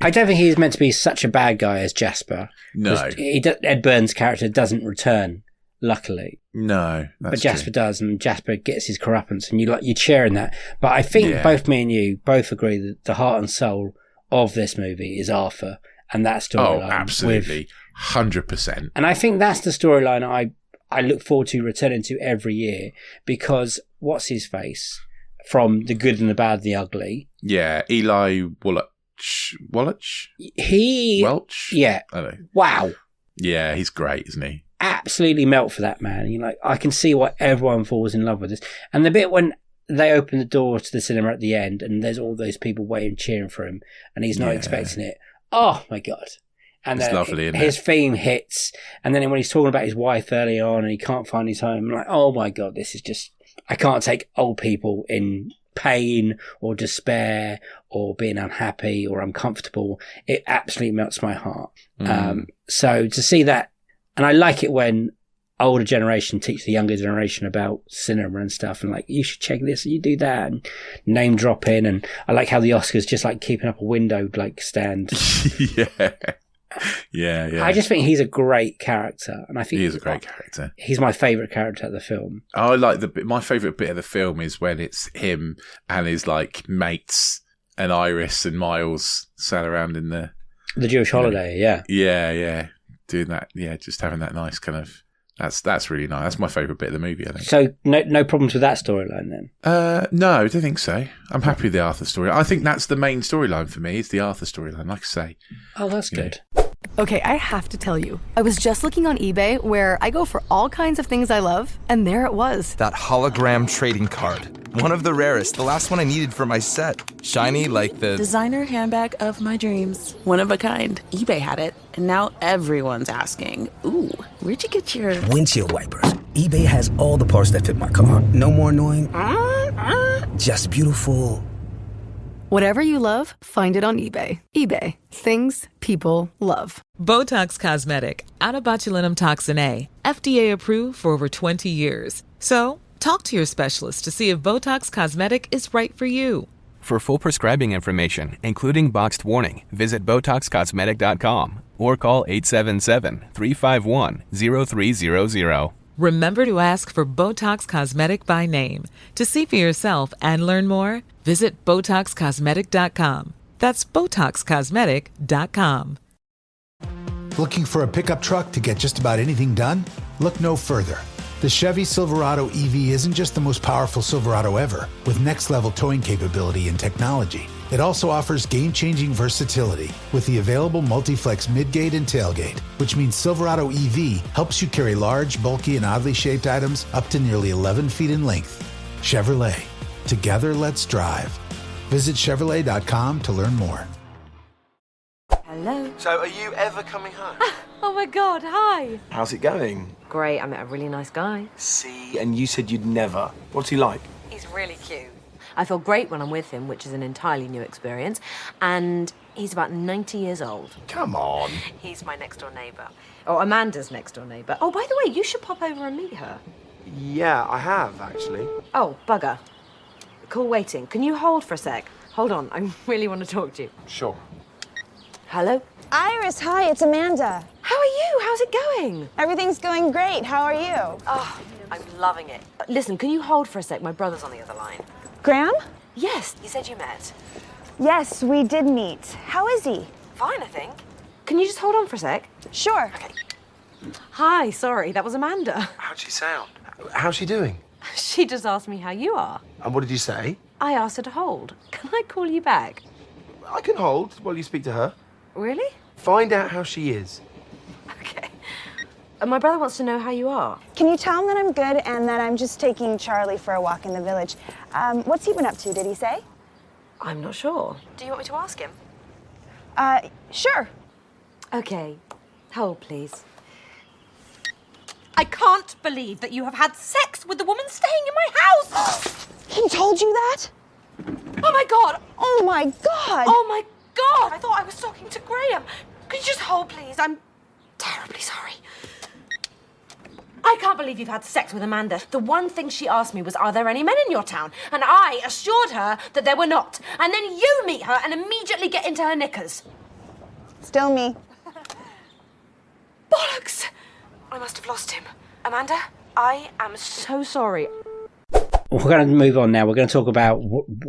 [SPEAKER 7] I don't think he's meant to be such a bad guy as Jasper.
[SPEAKER 9] No.
[SPEAKER 7] Ed Burns' character doesn't return, luckily.
[SPEAKER 9] No,
[SPEAKER 7] but Jasper does, and Jasper gets his comeuppance, and you're cheering that. But I think both me and you both agree that the heart and soul of this movie is Arthur, and that storyline.
[SPEAKER 9] Oh, absolutely. 100%.
[SPEAKER 7] And I think that's the storyline I look forward to returning to every year, because what's his face from The Good and the Bad and the Ugly?
[SPEAKER 9] Yeah, Eli Wallach. Welch?
[SPEAKER 7] Yeah.
[SPEAKER 9] I don't know.
[SPEAKER 7] Wow.
[SPEAKER 9] Yeah, he's great, isn't he?
[SPEAKER 7] Absolutely melt for that man. You're like, I can see why everyone falls in love with this. And the bit when they open the door to the cinema at the end and there's all those people waiting, cheering for him, and he's not expecting it. Oh my God. And
[SPEAKER 9] it's lovely, isn't
[SPEAKER 7] his
[SPEAKER 9] it?
[SPEAKER 7] theme hits. And then when he's talking about his wife early on and he can't find his home, I'm like, oh my God, this is just, I can't take old people in pain or despair or being unhappy or uncomfortable. It absolutely melts my heart. So to see that, and I like it when older generation teach the younger generation about cinema and stuff, and like, you should check this and you do that, and name dropping. And I like how the Oscars just like keeping up a window like stand.
[SPEAKER 9] Yeah.
[SPEAKER 7] I just think he's a great character, and I think
[SPEAKER 9] he is a great character.
[SPEAKER 7] He's my favourite character of the film.
[SPEAKER 9] I like my favourite bit of the film is when it's him and his like mates and Iris and Miles sat around in the
[SPEAKER 7] Jewish holiday.
[SPEAKER 9] Yeah, doing that. Yeah, just having that nice kind of. That's really nice. That's my favourite bit of the movie, I think.
[SPEAKER 7] So no problems with that storyline then?
[SPEAKER 9] No, I don't think so. I'm happy with the Arthur story. I think that's the main storyline for me. It's the Arthur storyline, like I say.
[SPEAKER 7] Oh, that's good.
[SPEAKER 14] Okay, I have to tell you, I was just looking on eBay where I go for all kinds of things I love, and there it was.
[SPEAKER 15] That hologram trading card. One of the rarest, the last one I needed for my set. Shiny like the...
[SPEAKER 16] designer handbag of my dreams. One of a kind. eBay had it, and now everyone's asking, ooh, where'd you get your...
[SPEAKER 17] windshield wipers. eBay has all the parts that fit my car. No more annoying. Just beautiful.
[SPEAKER 14] Whatever you love, find it on eBay. eBay. Things people love.
[SPEAKER 18] Botox Cosmetic, out of botulinum toxin A, FDA approved for over 20 years. So, talk to your specialist to see if Botox Cosmetic is right for you.
[SPEAKER 19] For full prescribing information, including boxed warning, visit BotoxCosmetic.com or call 877-351-0300.
[SPEAKER 18] Remember to ask for Botox Cosmetic by name. To see for yourself and learn more, visit BotoxCosmetic.com. That's BotoxCosmetic.com.
[SPEAKER 20] Looking for a pickup truck to get just about anything done? Look no further. The Chevy Silverado EV isn't just the most powerful Silverado ever, with next-level towing capability and technology. It also offers game-changing versatility with the available multi-flex midgate and tailgate, which means Silverado EV helps you carry large, bulky, and oddly shaped items up to nearly 11 feet in length. Chevrolet. Together, let's drive. Visit Chevrolet.com to learn more.
[SPEAKER 11] Hello.
[SPEAKER 21] So, are you ever coming home?
[SPEAKER 11] Oh my God, hi.
[SPEAKER 21] How's it going?
[SPEAKER 11] Great, I met a really nice guy.
[SPEAKER 21] See, and you said you'd never. What's he like?
[SPEAKER 11] He's really cute. I feel great when I'm with him, which is an entirely new experience. And he's about 90 years old.
[SPEAKER 21] Come on.
[SPEAKER 11] He's my next door neighbour. Or Amanda's next door neighbour. Oh, by the way, you should pop over and meet her.
[SPEAKER 21] Yeah, I have, actually.
[SPEAKER 11] Oh, bugger. Call waiting. Can you hold for a sec? Hold on, I really want to talk to you.
[SPEAKER 21] Sure.
[SPEAKER 11] Hello?
[SPEAKER 22] Iris, hi, it's Amanda.
[SPEAKER 11] How are you? How's it going?
[SPEAKER 22] Everything's going great. How are you?
[SPEAKER 11] Oh, I'm loving it. Listen, can you hold for a sec? My brother's on the other line.
[SPEAKER 22] Graham?
[SPEAKER 11] Yes, you said you met.
[SPEAKER 22] Yes, we did meet. How is he?
[SPEAKER 11] Fine, I think. Can you just hold on for a sec?
[SPEAKER 22] Sure.
[SPEAKER 11] Okay. Hi, sorry, that was Amanda.
[SPEAKER 21] How'd she sound? How's she doing?
[SPEAKER 11] She just asked me how you are.
[SPEAKER 21] And what did you say?
[SPEAKER 11] I asked her to hold. Can I call you back?
[SPEAKER 21] I can hold while you speak to her.
[SPEAKER 11] Really?
[SPEAKER 21] Find out how she is.
[SPEAKER 11] Okay. My brother wants to know how you are.
[SPEAKER 22] Can you tell him that I'm good and that I'm just taking Charlie for a walk in the village? What's he been up to, did he say?
[SPEAKER 11] I'm not sure. Do you want me to ask him?
[SPEAKER 22] Sure.
[SPEAKER 11] Okay. Hold, please. I can't believe that you have had sex with the woman staying in my house!
[SPEAKER 22] He told you that?
[SPEAKER 11] Oh my God!
[SPEAKER 22] Oh my God!
[SPEAKER 11] Oh my God! I thought I was talking to Graham. Could you just hold, please? I'm terribly sorry. I can't believe you've had sex with Amanda. The one thing she asked me was, are there any men in your town? And I assured her that there were not. And then you meet her and immediately get into her knickers.
[SPEAKER 22] Still me.
[SPEAKER 11] Bollocks! I must have lost him. Amanda, I am so sorry.
[SPEAKER 7] We're going to move on now. We're going to talk about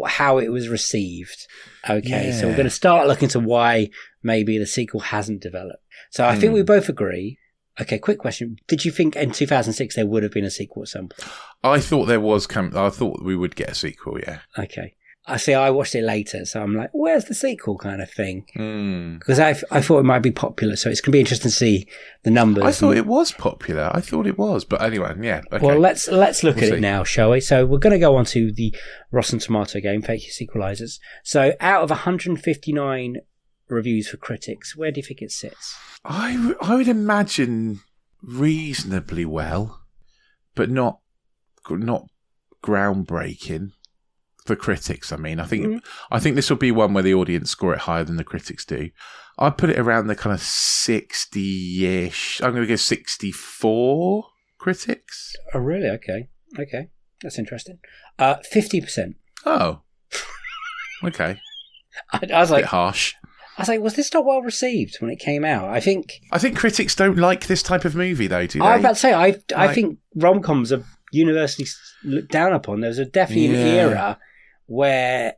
[SPEAKER 7] how it was received. Okay, so we're going to start looking to why maybe the sequel hasn't developed. So I think we both agree. Okay, quick question. Did you think in 2006 there would have been a sequel at some point?
[SPEAKER 9] I thought there was I thought we would get a sequel, yeah.
[SPEAKER 7] Okay.
[SPEAKER 1] I watched it later, so I'm like, where's the sequel kind of thing? Because I thought it might be popular, so it's going to be interesting to see the numbers.
[SPEAKER 9] I thought it was popular. I thought it was, but anyway, yeah. Okay.
[SPEAKER 1] Well, let's look at it now, shall we? So we're going to go on to the Rotten Tomato game, Fake Equalizers. So out of 159 reviews for critics, where do you think it sits?
[SPEAKER 9] I would imagine reasonably well, but not groundbreaking. For critics, I mean, I think this will be one where the audience score it higher than the critics do. I'd put it around the kind of 60-ish. I'm going to go 64 critics.
[SPEAKER 1] Oh, really? Okay, that's interesting. 50%.
[SPEAKER 9] Oh, okay.
[SPEAKER 1] I was like,
[SPEAKER 9] a bit harsh.
[SPEAKER 1] I was like, was this not well received when it came out? I think
[SPEAKER 9] critics don't like this type of movie, though, do they?
[SPEAKER 1] I was about to say, I think rom-coms are universally looked down upon. There's definitely an era where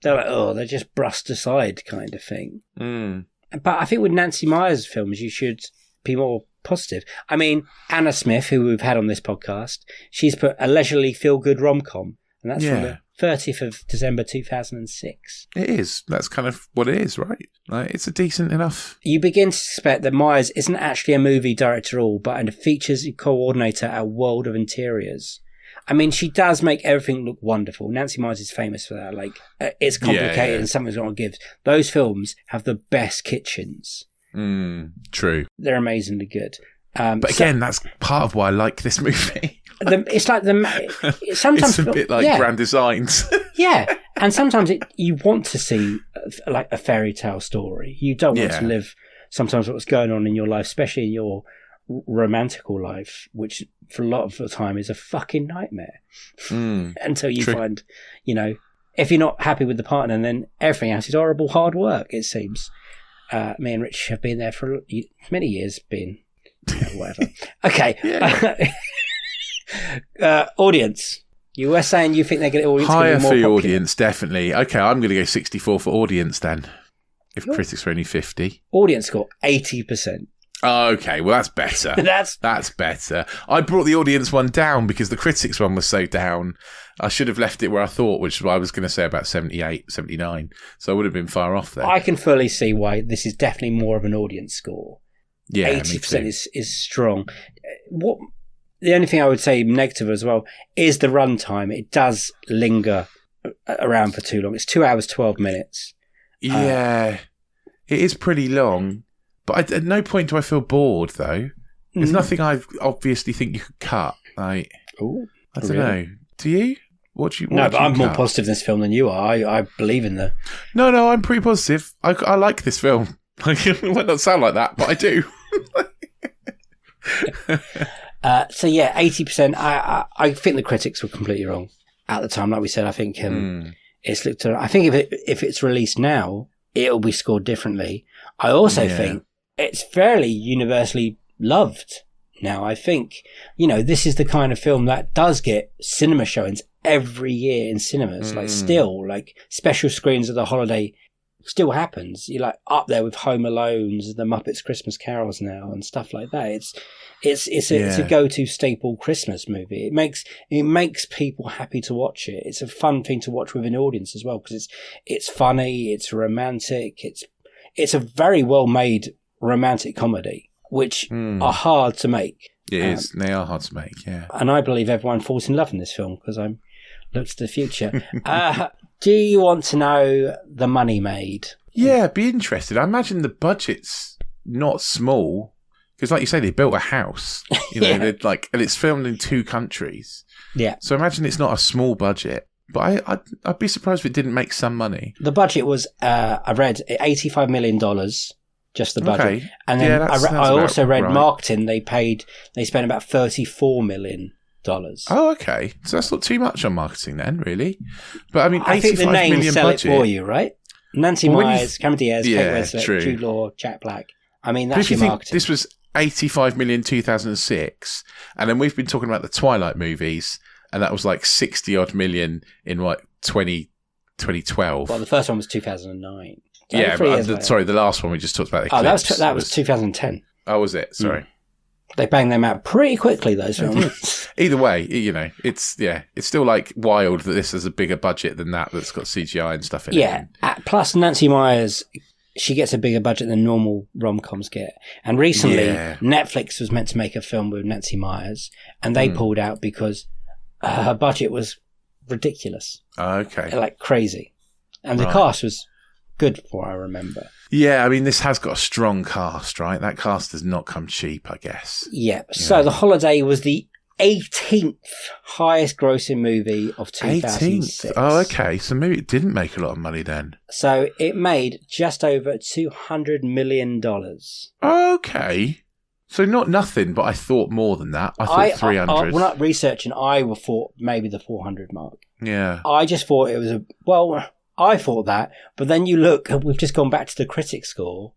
[SPEAKER 1] they're like, oh, they're just brushed aside kind of thing. But I think with Nancy Meyers films, you should be more positive. I mean, Anna Smith, who we've had on this podcast, she's put a leisurely feel-good rom-com, and that's from the 30th of December 2006.
[SPEAKER 9] It is. That's kind of what it is, right? Like, it's a decent enough...
[SPEAKER 1] You begin to suspect that Myers isn't actually a movie director at all, but a features coordinator at World of Interiors. I mean, she does make everything look wonderful. Nancy Meyers is famous for that. Like, it's complicated and something's not gives. Those films have the best kitchens.
[SPEAKER 9] True.
[SPEAKER 1] They're amazingly good.
[SPEAKER 9] But again, that's part of why I like this movie.
[SPEAKER 1] It's like sometimes
[SPEAKER 9] it's a bit like Grand Designs.
[SPEAKER 1] Yeah, and sometimes you want to see like a fairy tale story. You don't want to live sometimes what's going on in your life, especially in your romantical life, which for a lot of the time is a fucking nightmare until you find, if you're not happy with the partner, then everything else is horrible hard work, it seems. Me and Rich have been there for many years, whatever. Okay. Audience, you were saying you think they're going to audience
[SPEAKER 9] higher
[SPEAKER 1] more
[SPEAKER 9] for the
[SPEAKER 1] popular.
[SPEAKER 9] audience, definitely. Okay, I'm going to go 64 for audience then, if critics are only 50.
[SPEAKER 1] Audience score 80%.
[SPEAKER 9] Okay, well, that's better. That's better. I brought the audience one down because the critics one was so down. I should have left it where I thought, which is what I was going to say about 78, 79. So I would have been far off there.
[SPEAKER 1] I can fully see why this is definitely more of an audience score.
[SPEAKER 9] Yeah,
[SPEAKER 1] 80% is strong. The only thing I would say negative as well is the runtime. It does linger around for too long. It's 2 hours, 12 minutes.
[SPEAKER 9] Yeah, it is pretty long. But at no point do I feel bored, though. There's nothing I obviously think you could cut. I don't know. Do you? What do you?
[SPEAKER 1] No, but I'm more positive in this film than you are. I believe in the...
[SPEAKER 9] No, I'm pretty positive. I like this film. It might not sound like that, but I do.
[SPEAKER 1] So yeah, 80%. I think the critics were completely wrong at the time. Like we said, I think it's looked. I think if it's released now, it'll be scored differently. I also think it's fairly universally loved now. I think this is the kind of film that does get cinema showings every year in cinemas. Like still, like special screens of the holiday still happens. You're like up there with Home Alones, the Muppets Christmas Carols now, and stuff like that. It's a go-to staple Christmas movie. It makes people happy to watch it. It's a fun thing to watch with an audience as well because it's funny, it's romantic, it's a very well made romantic comedy, which are hard to make.
[SPEAKER 9] It is. They are hard to make. Yeah.
[SPEAKER 1] And I believe everyone falls in love in this film because I'm looked to the future. Do you want to know the money made?
[SPEAKER 9] Yeah, be interested. I imagine the budget's not small because, like you say, they built a house. They're like, and it's filmed in 2 countries.
[SPEAKER 1] Yeah.
[SPEAKER 9] So I imagine it's not a small budget. But I'd be surprised if it didn't make some money.
[SPEAKER 1] The budget was, I read, $85 million, just the budget.
[SPEAKER 9] Okay.
[SPEAKER 1] And then I also read marketing. They spent about $34 million.
[SPEAKER 9] Oh, okay. So that's not too much on marketing then, really. But I mean,
[SPEAKER 1] I think the names sell
[SPEAKER 9] budget.
[SPEAKER 1] It for you, right? Nancy Meyers, Cameron Diaz, Kate Winslet, Jude Law, Jack Black. I mean, that's your marketing.
[SPEAKER 9] This was $85 million 2006, and then we've been talking about the Twilight movies, and that was like 60 odd million in 2012.
[SPEAKER 1] Well, the first one was 2009.
[SPEAKER 9] Yeah, but sorry, the last one we just talked about.
[SPEAKER 1] That was 2010.
[SPEAKER 9] Oh, was it? Sorry.
[SPEAKER 1] They bang them out pretty quickly, those films.
[SPEAKER 9] Either way, it's still like wild that this has a bigger budget than that's got CGI and stuff in it.
[SPEAKER 1] Yeah, plus Nancy Meyers, she gets a bigger budget than normal rom-coms get. And recently, Netflix was meant to make a film with Nancy Meyers, and they pulled out because her budget was ridiculous.
[SPEAKER 9] Okay.
[SPEAKER 1] Like crazy. And the cast was good, for what I remember.
[SPEAKER 9] Yeah, I mean, this has got a strong cast, right? That cast does not come cheap, I guess.
[SPEAKER 1] Yeah. So The Holiday was the 18th highest grossing movie of 2006.
[SPEAKER 9] 18th? Oh, okay. So maybe it didn't make a lot of money then.
[SPEAKER 1] So it made just over $200 million.
[SPEAKER 9] Okay. So not nothing, but I thought more than that. I thought 300.
[SPEAKER 1] When I researching, I thought maybe the 400 mark.
[SPEAKER 9] Yeah.
[SPEAKER 1] I just thought it was I thought that, but then you look, we've just gone back to the critic score,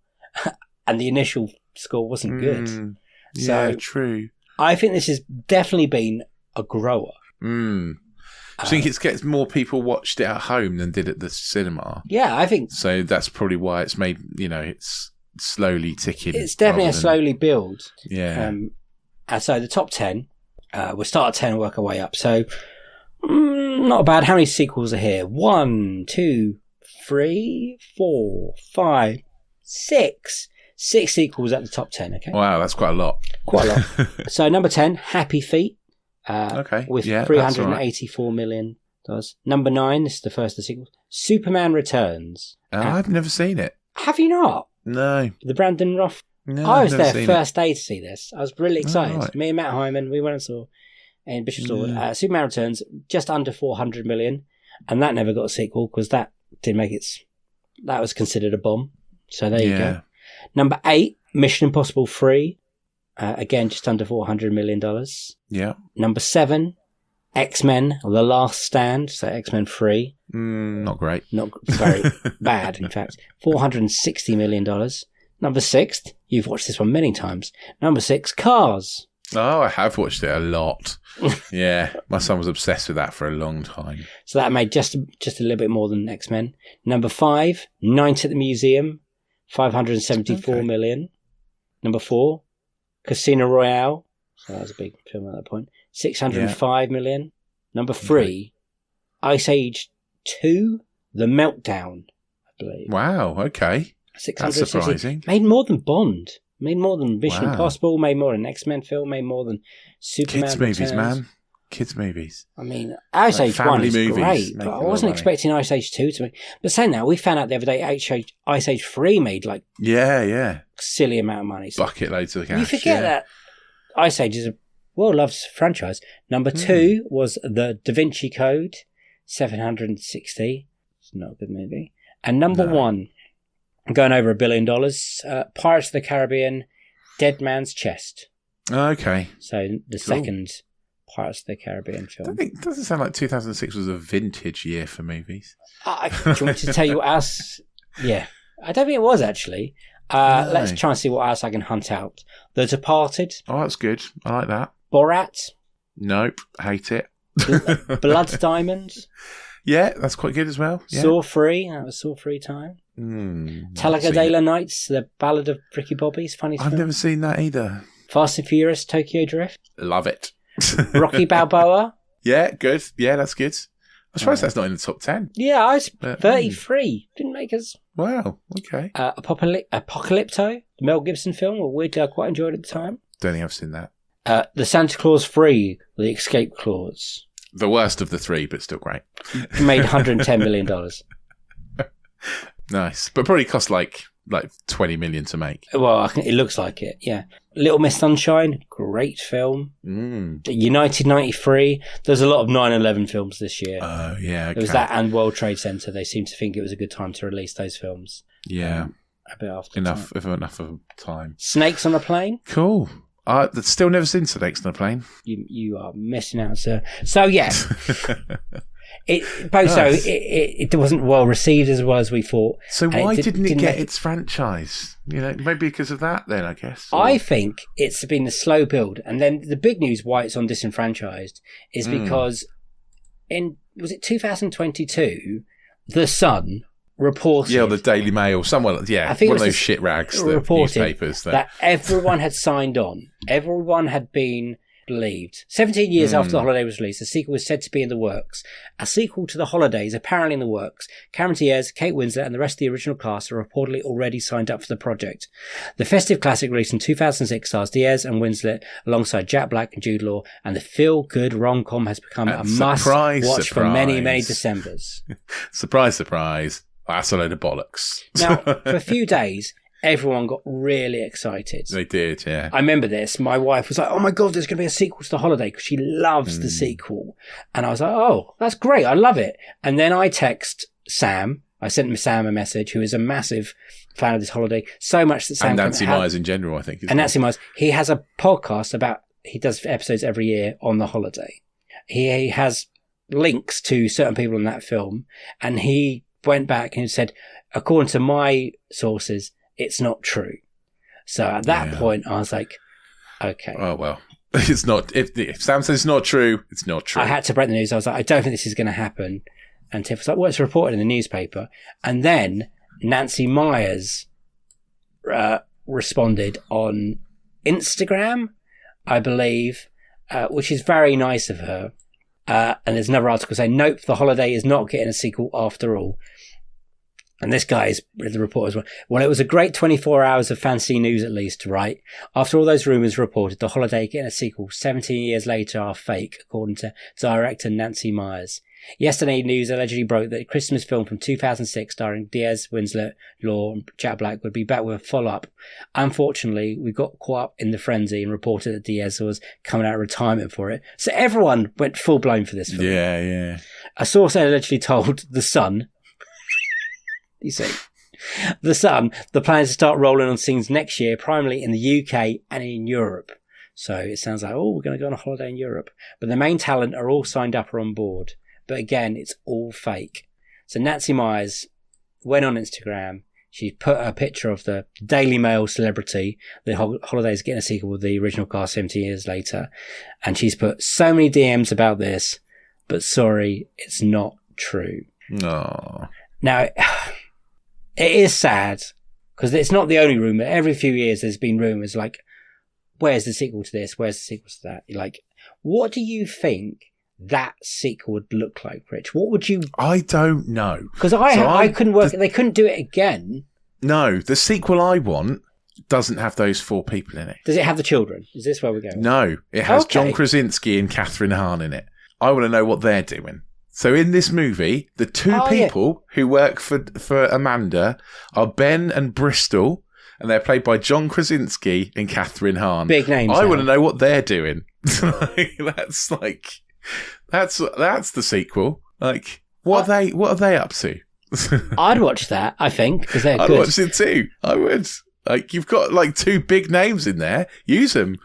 [SPEAKER 1] and the initial score wasn't good.
[SPEAKER 9] Yeah, true.
[SPEAKER 1] I think this has definitely been a grower.
[SPEAKER 9] I think it gets more people watched it at home than did at the cinema.
[SPEAKER 1] Yeah, I think
[SPEAKER 9] so. That's probably why it's made. It's slowly ticking.
[SPEAKER 1] It's definitely a slowly build.
[SPEAKER 9] Yeah.
[SPEAKER 1] And so the top 10, we'll start at 10 and work our way up. So. Not bad. How many sequels are here? 1, 2, 3, 4, 5, 6. 6 sequels at the top 10, okay?
[SPEAKER 9] Wow, that's quite a lot.
[SPEAKER 1] Quite a lot. So number 10, Happy Feet. With $384 million. Number 9, this is the first of the sequels. Superman Returns.
[SPEAKER 9] I've never seen it.
[SPEAKER 1] Have you not?
[SPEAKER 9] No.
[SPEAKER 1] The Brandon Roth.
[SPEAKER 9] No,
[SPEAKER 1] I was there first day to see this. I was really excited.
[SPEAKER 9] Right.
[SPEAKER 1] Me and Matt Hyman, we went and saw in Bishop's Sword. Superman Returns, just under $400 million, and that never got a sequel because that didn't make it. That was considered a bomb. So there you go. Number 8, Mission Impossible 3, again just under $400 million.
[SPEAKER 9] Yeah.
[SPEAKER 1] Number 7, X-Men: The Last Stand, so X-Men 3.
[SPEAKER 9] Not great.
[SPEAKER 1] Not very bad, in fact. $460 million. Number 6, you've watched this one many times. Number 6, Cars.
[SPEAKER 9] Oh, I have watched it a lot. Yeah, my son was obsessed with that for a long time.
[SPEAKER 1] So that made just a little bit more than X-Men. Number 5, Night at the Museum, $574 million. Number 4, Casino Royale. So that was a big film at that point. $605 million. Number 3, Ice Age 2, The Meltdown, I believe.
[SPEAKER 9] Wow, okay. That's surprising.
[SPEAKER 1] Made more than Bond. Made more than Mission Impossible, made more than X-Men film, made more than Superman.
[SPEAKER 9] Kids movies, man. Kids movies.
[SPEAKER 1] I mean, Ice Age 1 is great, but I wasn't expecting Ice Age 2 to make... But saying that, we found out the other day Ice Age 3 made like...
[SPEAKER 9] Yeah.
[SPEAKER 1] Silly amount of money. So
[SPEAKER 9] bucket loads of cash.
[SPEAKER 1] You forget that Ice Age is a well-loved franchise. Number 2 was the Da Vinci Code, $760. It's not a good movie. And number 1... going over $1 billion. Pirates of the Caribbean, Dead Man's Chest.
[SPEAKER 9] Okay.
[SPEAKER 1] So the second Pirates of the Caribbean film.
[SPEAKER 9] It doesn't sound like 2006 was a vintage year for movies.
[SPEAKER 1] Do you want me to tell you what else? Yeah. I don't think it was, actually. Let's try and see what else I can hunt out. The Departed.
[SPEAKER 9] Oh, that's good. I like that.
[SPEAKER 1] Borat.
[SPEAKER 9] Nope. Hate it.
[SPEAKER 1] Blood Diamonds.
[SPEAKER 9] Yeah, that's quite good as well. Yeah.
[SPEAKER 1] Saw 3. That was Saw 3 time. Talladega Nights, The Ballad of Ricky Bobby's funny film.
[SPEAKER 9] I've never seen that either.
[SPEAKER 1] Fast and Furious, Tokyo Drift.
[SPEAKER 9] Love it.
[SPEAKER 1] Rocky Balboa.
[SPEAKER 9] Yeah, good. Yeah, that's good. I suppose that's not in the top 10.
[SPEAKER 1] Yeah, I was 33. Didn't make us.
[SPEAKER 9] Wow, okay.
[SPEAKER 1] Apocalypto, the Mel Gibson film, a weird I quite enjoyed at the time.
[SPEAKER 9] Don't think I've seen that.
[SPEAKER 1] The Santa Claus 3, The Escape Clause.
[SPEAKER 9] The worst of the 3, but still great.
[SPEAKER 1] Made $110 million.
[SPEAKER 9] Nice. But probably cost like $20 million to make.
[SPEAKER 1] Well, it looks like it, yeah. Little Miss Sunshine, great film. United 93. There's a lot of 9/11 films this year.
[SPEAKER 9] Oh, yeah, okay.
[SPEAKER 1] There was that and World Trade Center. They seem to think it was a good time to release those films.
[SPEAKER 9] Yeah.
[SPEAKER 1] A bit after
[SPEAKER 9] enough of time.
[SPEAKER 1] Snakes on a Plane.
[SPEAKER 9] Cool. I've still never seen Snakes on a Plane.
[SPEAKER 1] You are missing out, sir. So, yeah. It wasn't well received as well as we thought.
[SPEAKER 9] So why didn't it get its franchise? Maybe because of that then, I guess.
[SPEAKER 1] I think it's been a slow build. And then the big news why it's on Disenfranchised is because was it 2022, The Sun reported.
[SPEAKER 9] Yeah, the Daily Mail, someone. Yeah,
[SPEAKER 1] I think
[SPEAKER 9] one of those shit rags, the newspapers.
[SPEAKER 1] That everyone had signed on. Everyone had been believed. 17 years after The Holiday was released, a sequel was said to be in the works. A sequel to The Holiday is apparently in the works. Cameron Diaz, Kate Winslet, and the rest of the original cast are reportedly already signed up for the project. The festive classic released in 2006 stars Diaz and Winslet alongside Jack Black and Jude Law, and the feel-good rom-com has become a must-watch for many, many Decembers.
[SPEAKER 9] Surprise, surprise. That's a load of bollocks.
[SPEAKER 1] Now, for a few days, everyone got really excited.
[SPEAKER 9] They did, yeah.
[SPEAKER 1] I remember this. My wife was like, oh my God, there's going to be a sequel to The Holiday, because she loves the sequel. And I was like, oh, that's great. I love it. And then I text Sam. I sent Sam a message, who is a massive fan of this holiday, so much that Sam...
[SPEAKER 9] And Nancy Myers in general, I think.
[SPEAKER 1] And Nancy Myers. He has a podcast he does episodes every year on The Holiday. He has links to certain people in that film. And he went back and said, according to my sources, it's not true. So at that point, I was like, okay.
[SPEAKER 9] Oh, well, it's not. If Sam says it's not true, it's not true.
[SPEAKER 1] I had to break the news. I was like, I don't think this is going to happen. And Tiff was like, well, it's reported in the newspaper. And then Nancy Myers responded on Instagram, I believe, which is very nice of her. And there's another article saying, nope, The Holiday is not getting a sequel after all. And this guy is the reporter as well. Well, it was a great 24 hours of fancy news, at least, right? After all those rumours reported, The Holiday getting a sequel 17 years later are fake, according to director Nancy Myers. Yesterday, news allegedly broke that a Christmas film from 2006 starring Diaz, Winslet, Law, and Jack Black would be back with a follow-up. Unfortunately, we got caught up in the frenzy and reported that Diaz was coming out of retirement for it. So everyone went full-blown for this film.
[SPEAKER 9] Yeah, yeah.
[SPEAKER 1] A source allegedly told The Sun... You see, The Sun, the plan is to start rolling on scenes next year, primarily in the UK and in Europe. So it sounds like, oh, we're going to go on a holiday in Europe. But the main talent are all signed up or on board. But again, it's all fake. So Nancy Myers went on Instagram. She put a picture of the Daily Mail celebrity. The Holiday is getting a sequel with the original cast 17 years later. And she's put so many DMs about this. But sorry, it's not true.
[SPEAKER 9] No.
[SPEAKER 1] Now... It is sad, because it's not the only rumour. Every few years there's been rumours like, where's the sequel to this? Where's the sequel to that? You're like, what do you think that sequel would look like, Rich? What would you... I
[SPEAKER 9] don't know.
[SPEAKER 1] Because I couldn't work... They couldn't do it again.
[SPEAKER 9] No, the sequel I want doesn't have those four people in it.
[SPEAKER 1] Does it have the children? Is this where we're going?
[SPEAKER 9] No, it has John Krasinski and Catherine Hahn in it. I want to know what they're doing. So in this movie, the two people who work for Amanda are Ben and Bristol, and they're played by John Krasinski and Catherine Hahn.
[SPEAKER 1] Big names.
[SPEAKER 9] I want to know what they're doing. That's the sequel. Like, what are they up to?
[SPEAKER 1] I'd watch that, I think, because they're good.
[SPEAKER 9] I'd watch it too. I would. Like, you've got like two big names in there. Use them.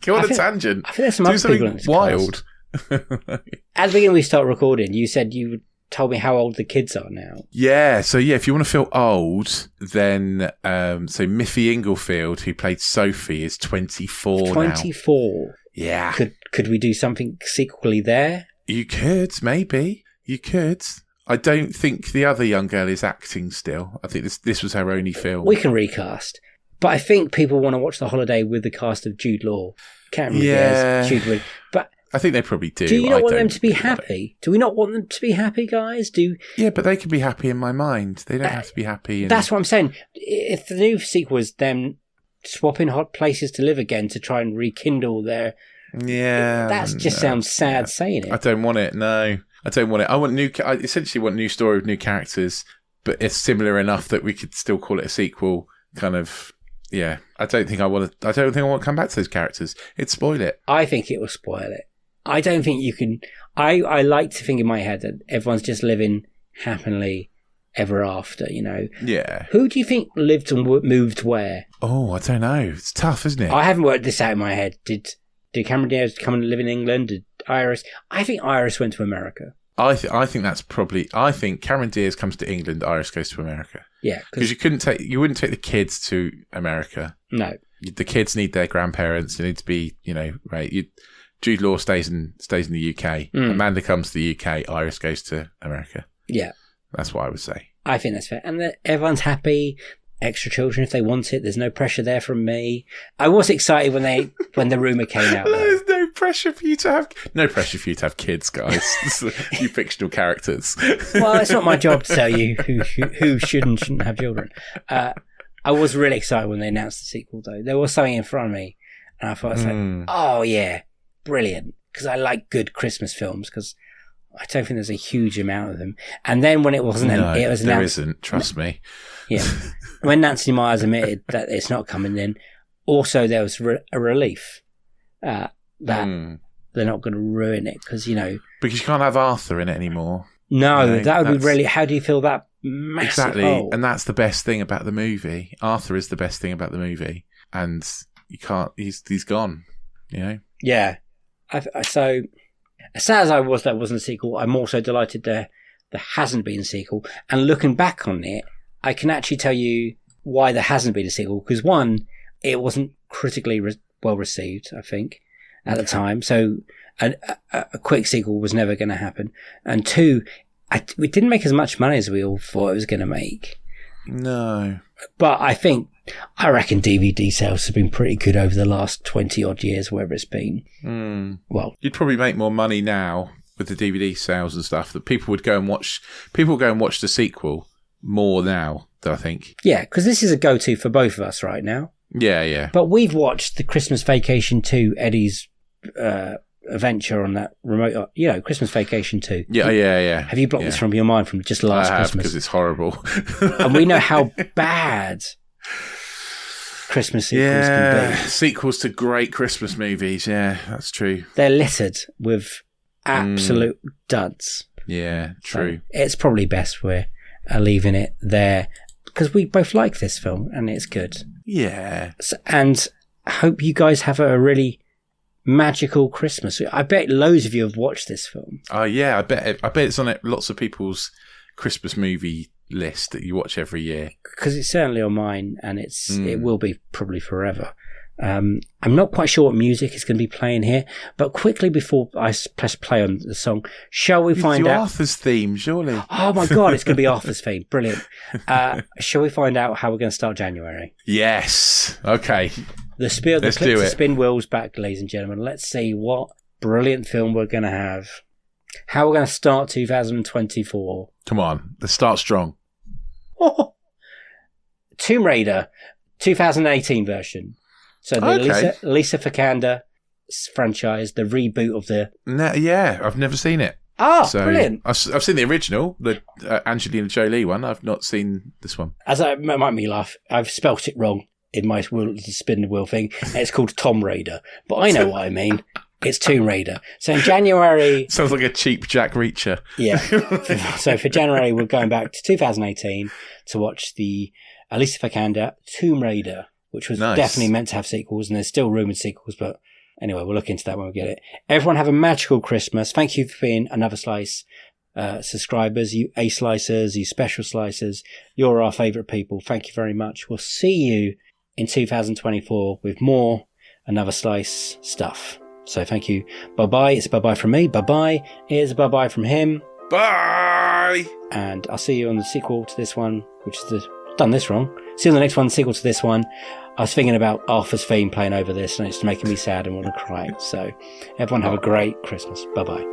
[SPEAKER 9] Go on a tangent.
[SPEAKER 1] I think there's some other people in this
[SPEAKER 9] wild.
[SPEAKER 1] Cast. At the beginning we start recording, you said you told me how old the kids are now.
[SPEAKER 9] Yeah, so if you want to feel old, then so Miffy Inglefield, who played Sophie, is 24 now.
[SPEAKER 1] 24?
[SPEAKER 9] Yeah.
[SPEAKER 1] Could we do something sequely there?
[SPEAKER 9] You could, maybe. You could. I don't think the other young girl is acting still. I think this was her only film.
[SPEAKER 1] We can recast. But I think people want to watch The Holiday with the cast of Jude Law, Cameron Diaz, Jude Law. But
[SPEAKER 9] I think they probably do.
[SPEAKER 1] Do you not want them to be happy? Do we not want them to be happy, guys?
[SPEAKER 9] Yeah, but they can be happy in my mind. They don't have to be happy.
[SPEAKER 1] That's what I'm saying. If the new sequel is them swapping hot places to live again to try and rekindle their...
[SPEAKER 9] Yeah.
[SPEAKER 1] That just sounds sad saying it.
[SPEAKER 9] I don't want it, no. I don't want it. I essentially want a new story with new characters, but it's similar enough that we could still call it a sequel, kind of... Yeah, I don't think I want to come back to those characters. It'd spoil it.
[SPEAKER 1] I think it will spoil it. I don't think you can... I like to think in my head that everyone's just living happily ever after, you know?
[SPEAKER 9] Yeah.
[SPEAKER 1] Who do you think lived and moved where?
[SPEAKER 9] Oh, I don't know. It's tough, isn't it?
[SPEAKER 1] I haven't worked this out in my head. Did Cameron Diaz come and live in England? Did Iris? I think Iris went to America.
[SPEAKER 9] I think that's probably... I think Cameron Diaz comes to England, Iris goes to America.
[SPEAKER 1] Yeah.
[SPEAKER 9] Because you wouldn't take the kids to America.
[SPEAKER 1] No.
[SPEAKER 9] The kids need their grandparents. They need to be, right... Jude Law stays in the UK. Amanda comes to the UK. Iris goes to America.
[SPEAKER 1] Yeah.
[SPEAKER 9] That's what I would say.
[SPEAKER 1] I think that's fair. And that everyone's happy. Extra children if they want it. There's no pressure there from me. I was excited when the rumour came out.
[SPEAKER 9] There's no pressure for you to have kids, guys. You fictional characters.
[SPEAKER 1] Well, it's not my job to tell you who should and shouldn't have children. I was really excited when they announced the sequel, though. There was something in front of me, and I thought, oh yeah, brilliant. Because I like good Christmas films, because I don't think there's a huge amount of them. And then when it wasn't, it was announced.
[SPEAKER 9] There isn't, trust me.
[SPEAKER 1] Yeah. When Nancy Myers admitted that it's not coming, then also there was a relief that they're not going to ruin it, because,
[SPEAKER 9] Because you can't have Arthur in it anymore.
[SPEAKER 1] No, that would be really... How do you feel that massive
[SPEAKER 9] Exactly,
[SPEAKER 1] hole?
[SPEAKER 9] and that's the best thing about the movie. Arthur is the best thing about the movie, and you can't... He's gone,
[SPEAKER 1] Yeah. So, as sad as I was that wasn't a sequel, I'm also delighted there hasn't been a sequel. And looking back on it, I can actually tell you why there hasn't been a sequel. Because one, it wasn't critically well received, I think, at the time. So a quick sequel was never going to happen. And two, we didn't make as much money as we all thought it was going to make.
[SPEAKER 9] No.
[SPEAKER 1] But I reckon DVD sales have been pretty good over the last 20 odd years, wherever it's been. Well,
[SPEAKER 9] you'd probably make more money now with the DVD sales and stuff, that people would go and watch the sequel more now, I think.
[SPEAKER 1] Yeah, because this is a go-to for both of us right now.
[SPEAKER 9] Yeah.
[SPEAKER 1] But we've watched the Christmas Vacation 2, Eddie's adventure on that remote, Christmas Vacation 2.
[SPEAKER 9] Yeah.
[SPEAKER 1] Have you blocked this from your mind from just last
[SPEAKER 9] I have,
[SPEAKER 1] Christmas?
[SPEAKER 9] because it's horrible.
[SPEAKER 1] And we know how bad Christmas sequels can be.
[SPEAKER 9] Sequels to great Christmas movies. Yeah, that's true.
[SPEAKER 1] They're littered with absolute duds.
[SPEAKER 9] Yeah, true.
[SPEAKER 1] So it's probably best we're leaving it there, because we both like this film and it's good.
[SPEAKER 9] Yeah.
[SPEAKER 1] And I hope you guys have a really magical Christmas. I bet loads of you have watched this film.
[SPEAKER 9] Oh yeah, I bet it's on lots of people's Christmas movie list that you watch every year.
[SPEAKER 1] Because it's certainly on mine, and it will be probably forever. I'm not quite sure what music is going to be playing here, but quickly before I press play on the song, shall we find out
[SPEAKER 9] Arthur's theme? Surely.
[SPEAKER 1] Oh my god, it's going to be Arthur's theme. Brilliant. Shall we find out how we're going to start January?
[SPEAKER 9] Yes. Okay.
[SPEAKER 1] Let's do it. Spin wheels back, ladies and gentlemen. Let's see what brilliant film we're going to have. How we're going to start 2024.
[SPEAKER 9] Come on, let's start strong.
[SPEAKER 1] Tomb Raider, 2018 version. So the Lisa Vikander franchise, the reboot of the...
[SPEAKER 9] Yeah, I've never seen it.
[SPEAKER 1] Brilliant.
[SPEAKER 9] I've seen the original, the Angelina Jolie one. I've not seen this one.
[SPEAKER 1] It might me laugh. I've spelt it wrong in my spin the wheel thing. It's called Tom Raider, but I know what I mean. It's Tomb Raider. So in January...
[SPEAKER 9] Sounds like a cheap Jack Reacher.
[SPEAKER 1] Yeah. So for January, we're going back to 2018 to watch the Lisa Vikander Tomb Raider, which was definitely meant to have sequels, and there's still rumoured sequels, but anyway, we'll look into that when we get it. Everyone have a magical Christmas. Thank you for being Another Slice subscribers, you A-Slicers, you Special Slicers. You're our favourite people. Thank you very much. We'll see you in 2024 with more Another Slice stuff. So thank you. Bye-bye. It's a bye-bye from me. Bye-bye. Here's a bye-bye from him.
[SPEAKER 9] Bye!
[SPEAKER 1] And I'll see you on the sequel to this one, which is done this wrong. See you on the next one, sequel to this one. I was thinking about Arthur's theme playing over this, and it's making me sad and want to cry. So everyone have a great Christmas. Bye-bye.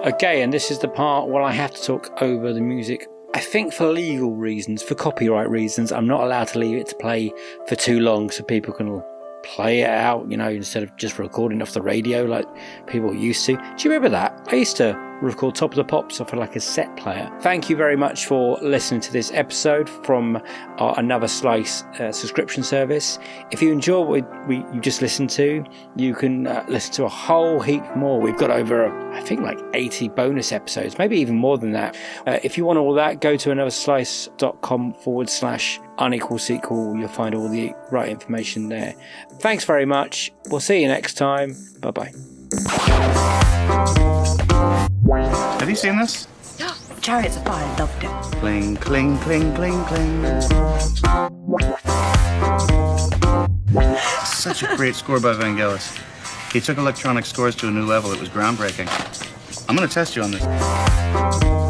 [SPEAKER 1] Okay, and this is the part where I have to talk over the music. I think for legal reasons, for copyright reasons, I'm not allowed to leave it to play for too long so people can play it out, instead of just recording off the radio like people used to. Do you remember that? I used to record Top of the Pops off of like a set player. Thank you very much for listening to this episode from our Another Slice subscription service. If you enjoy what you just listened to, you can listen to a whole heap more. We've got over, I think, like 80 bonus episodes, maybe even more than that. If you want all that, go to anotherslice.com/unequal sequel. You'll find all the right information there. Thanks very much. We'll see you next time. Bye-bye.
[SPEAKER 8] Have you seen this?
[SPEAKER 4] Chariots of Fire, loved it.
[SPEAKER 8] Cling, cling, cling, cling, cling. Such a great score by Vangelis. He took electronic scores to a new level. It was groundbreaking. I'm going to test you on this.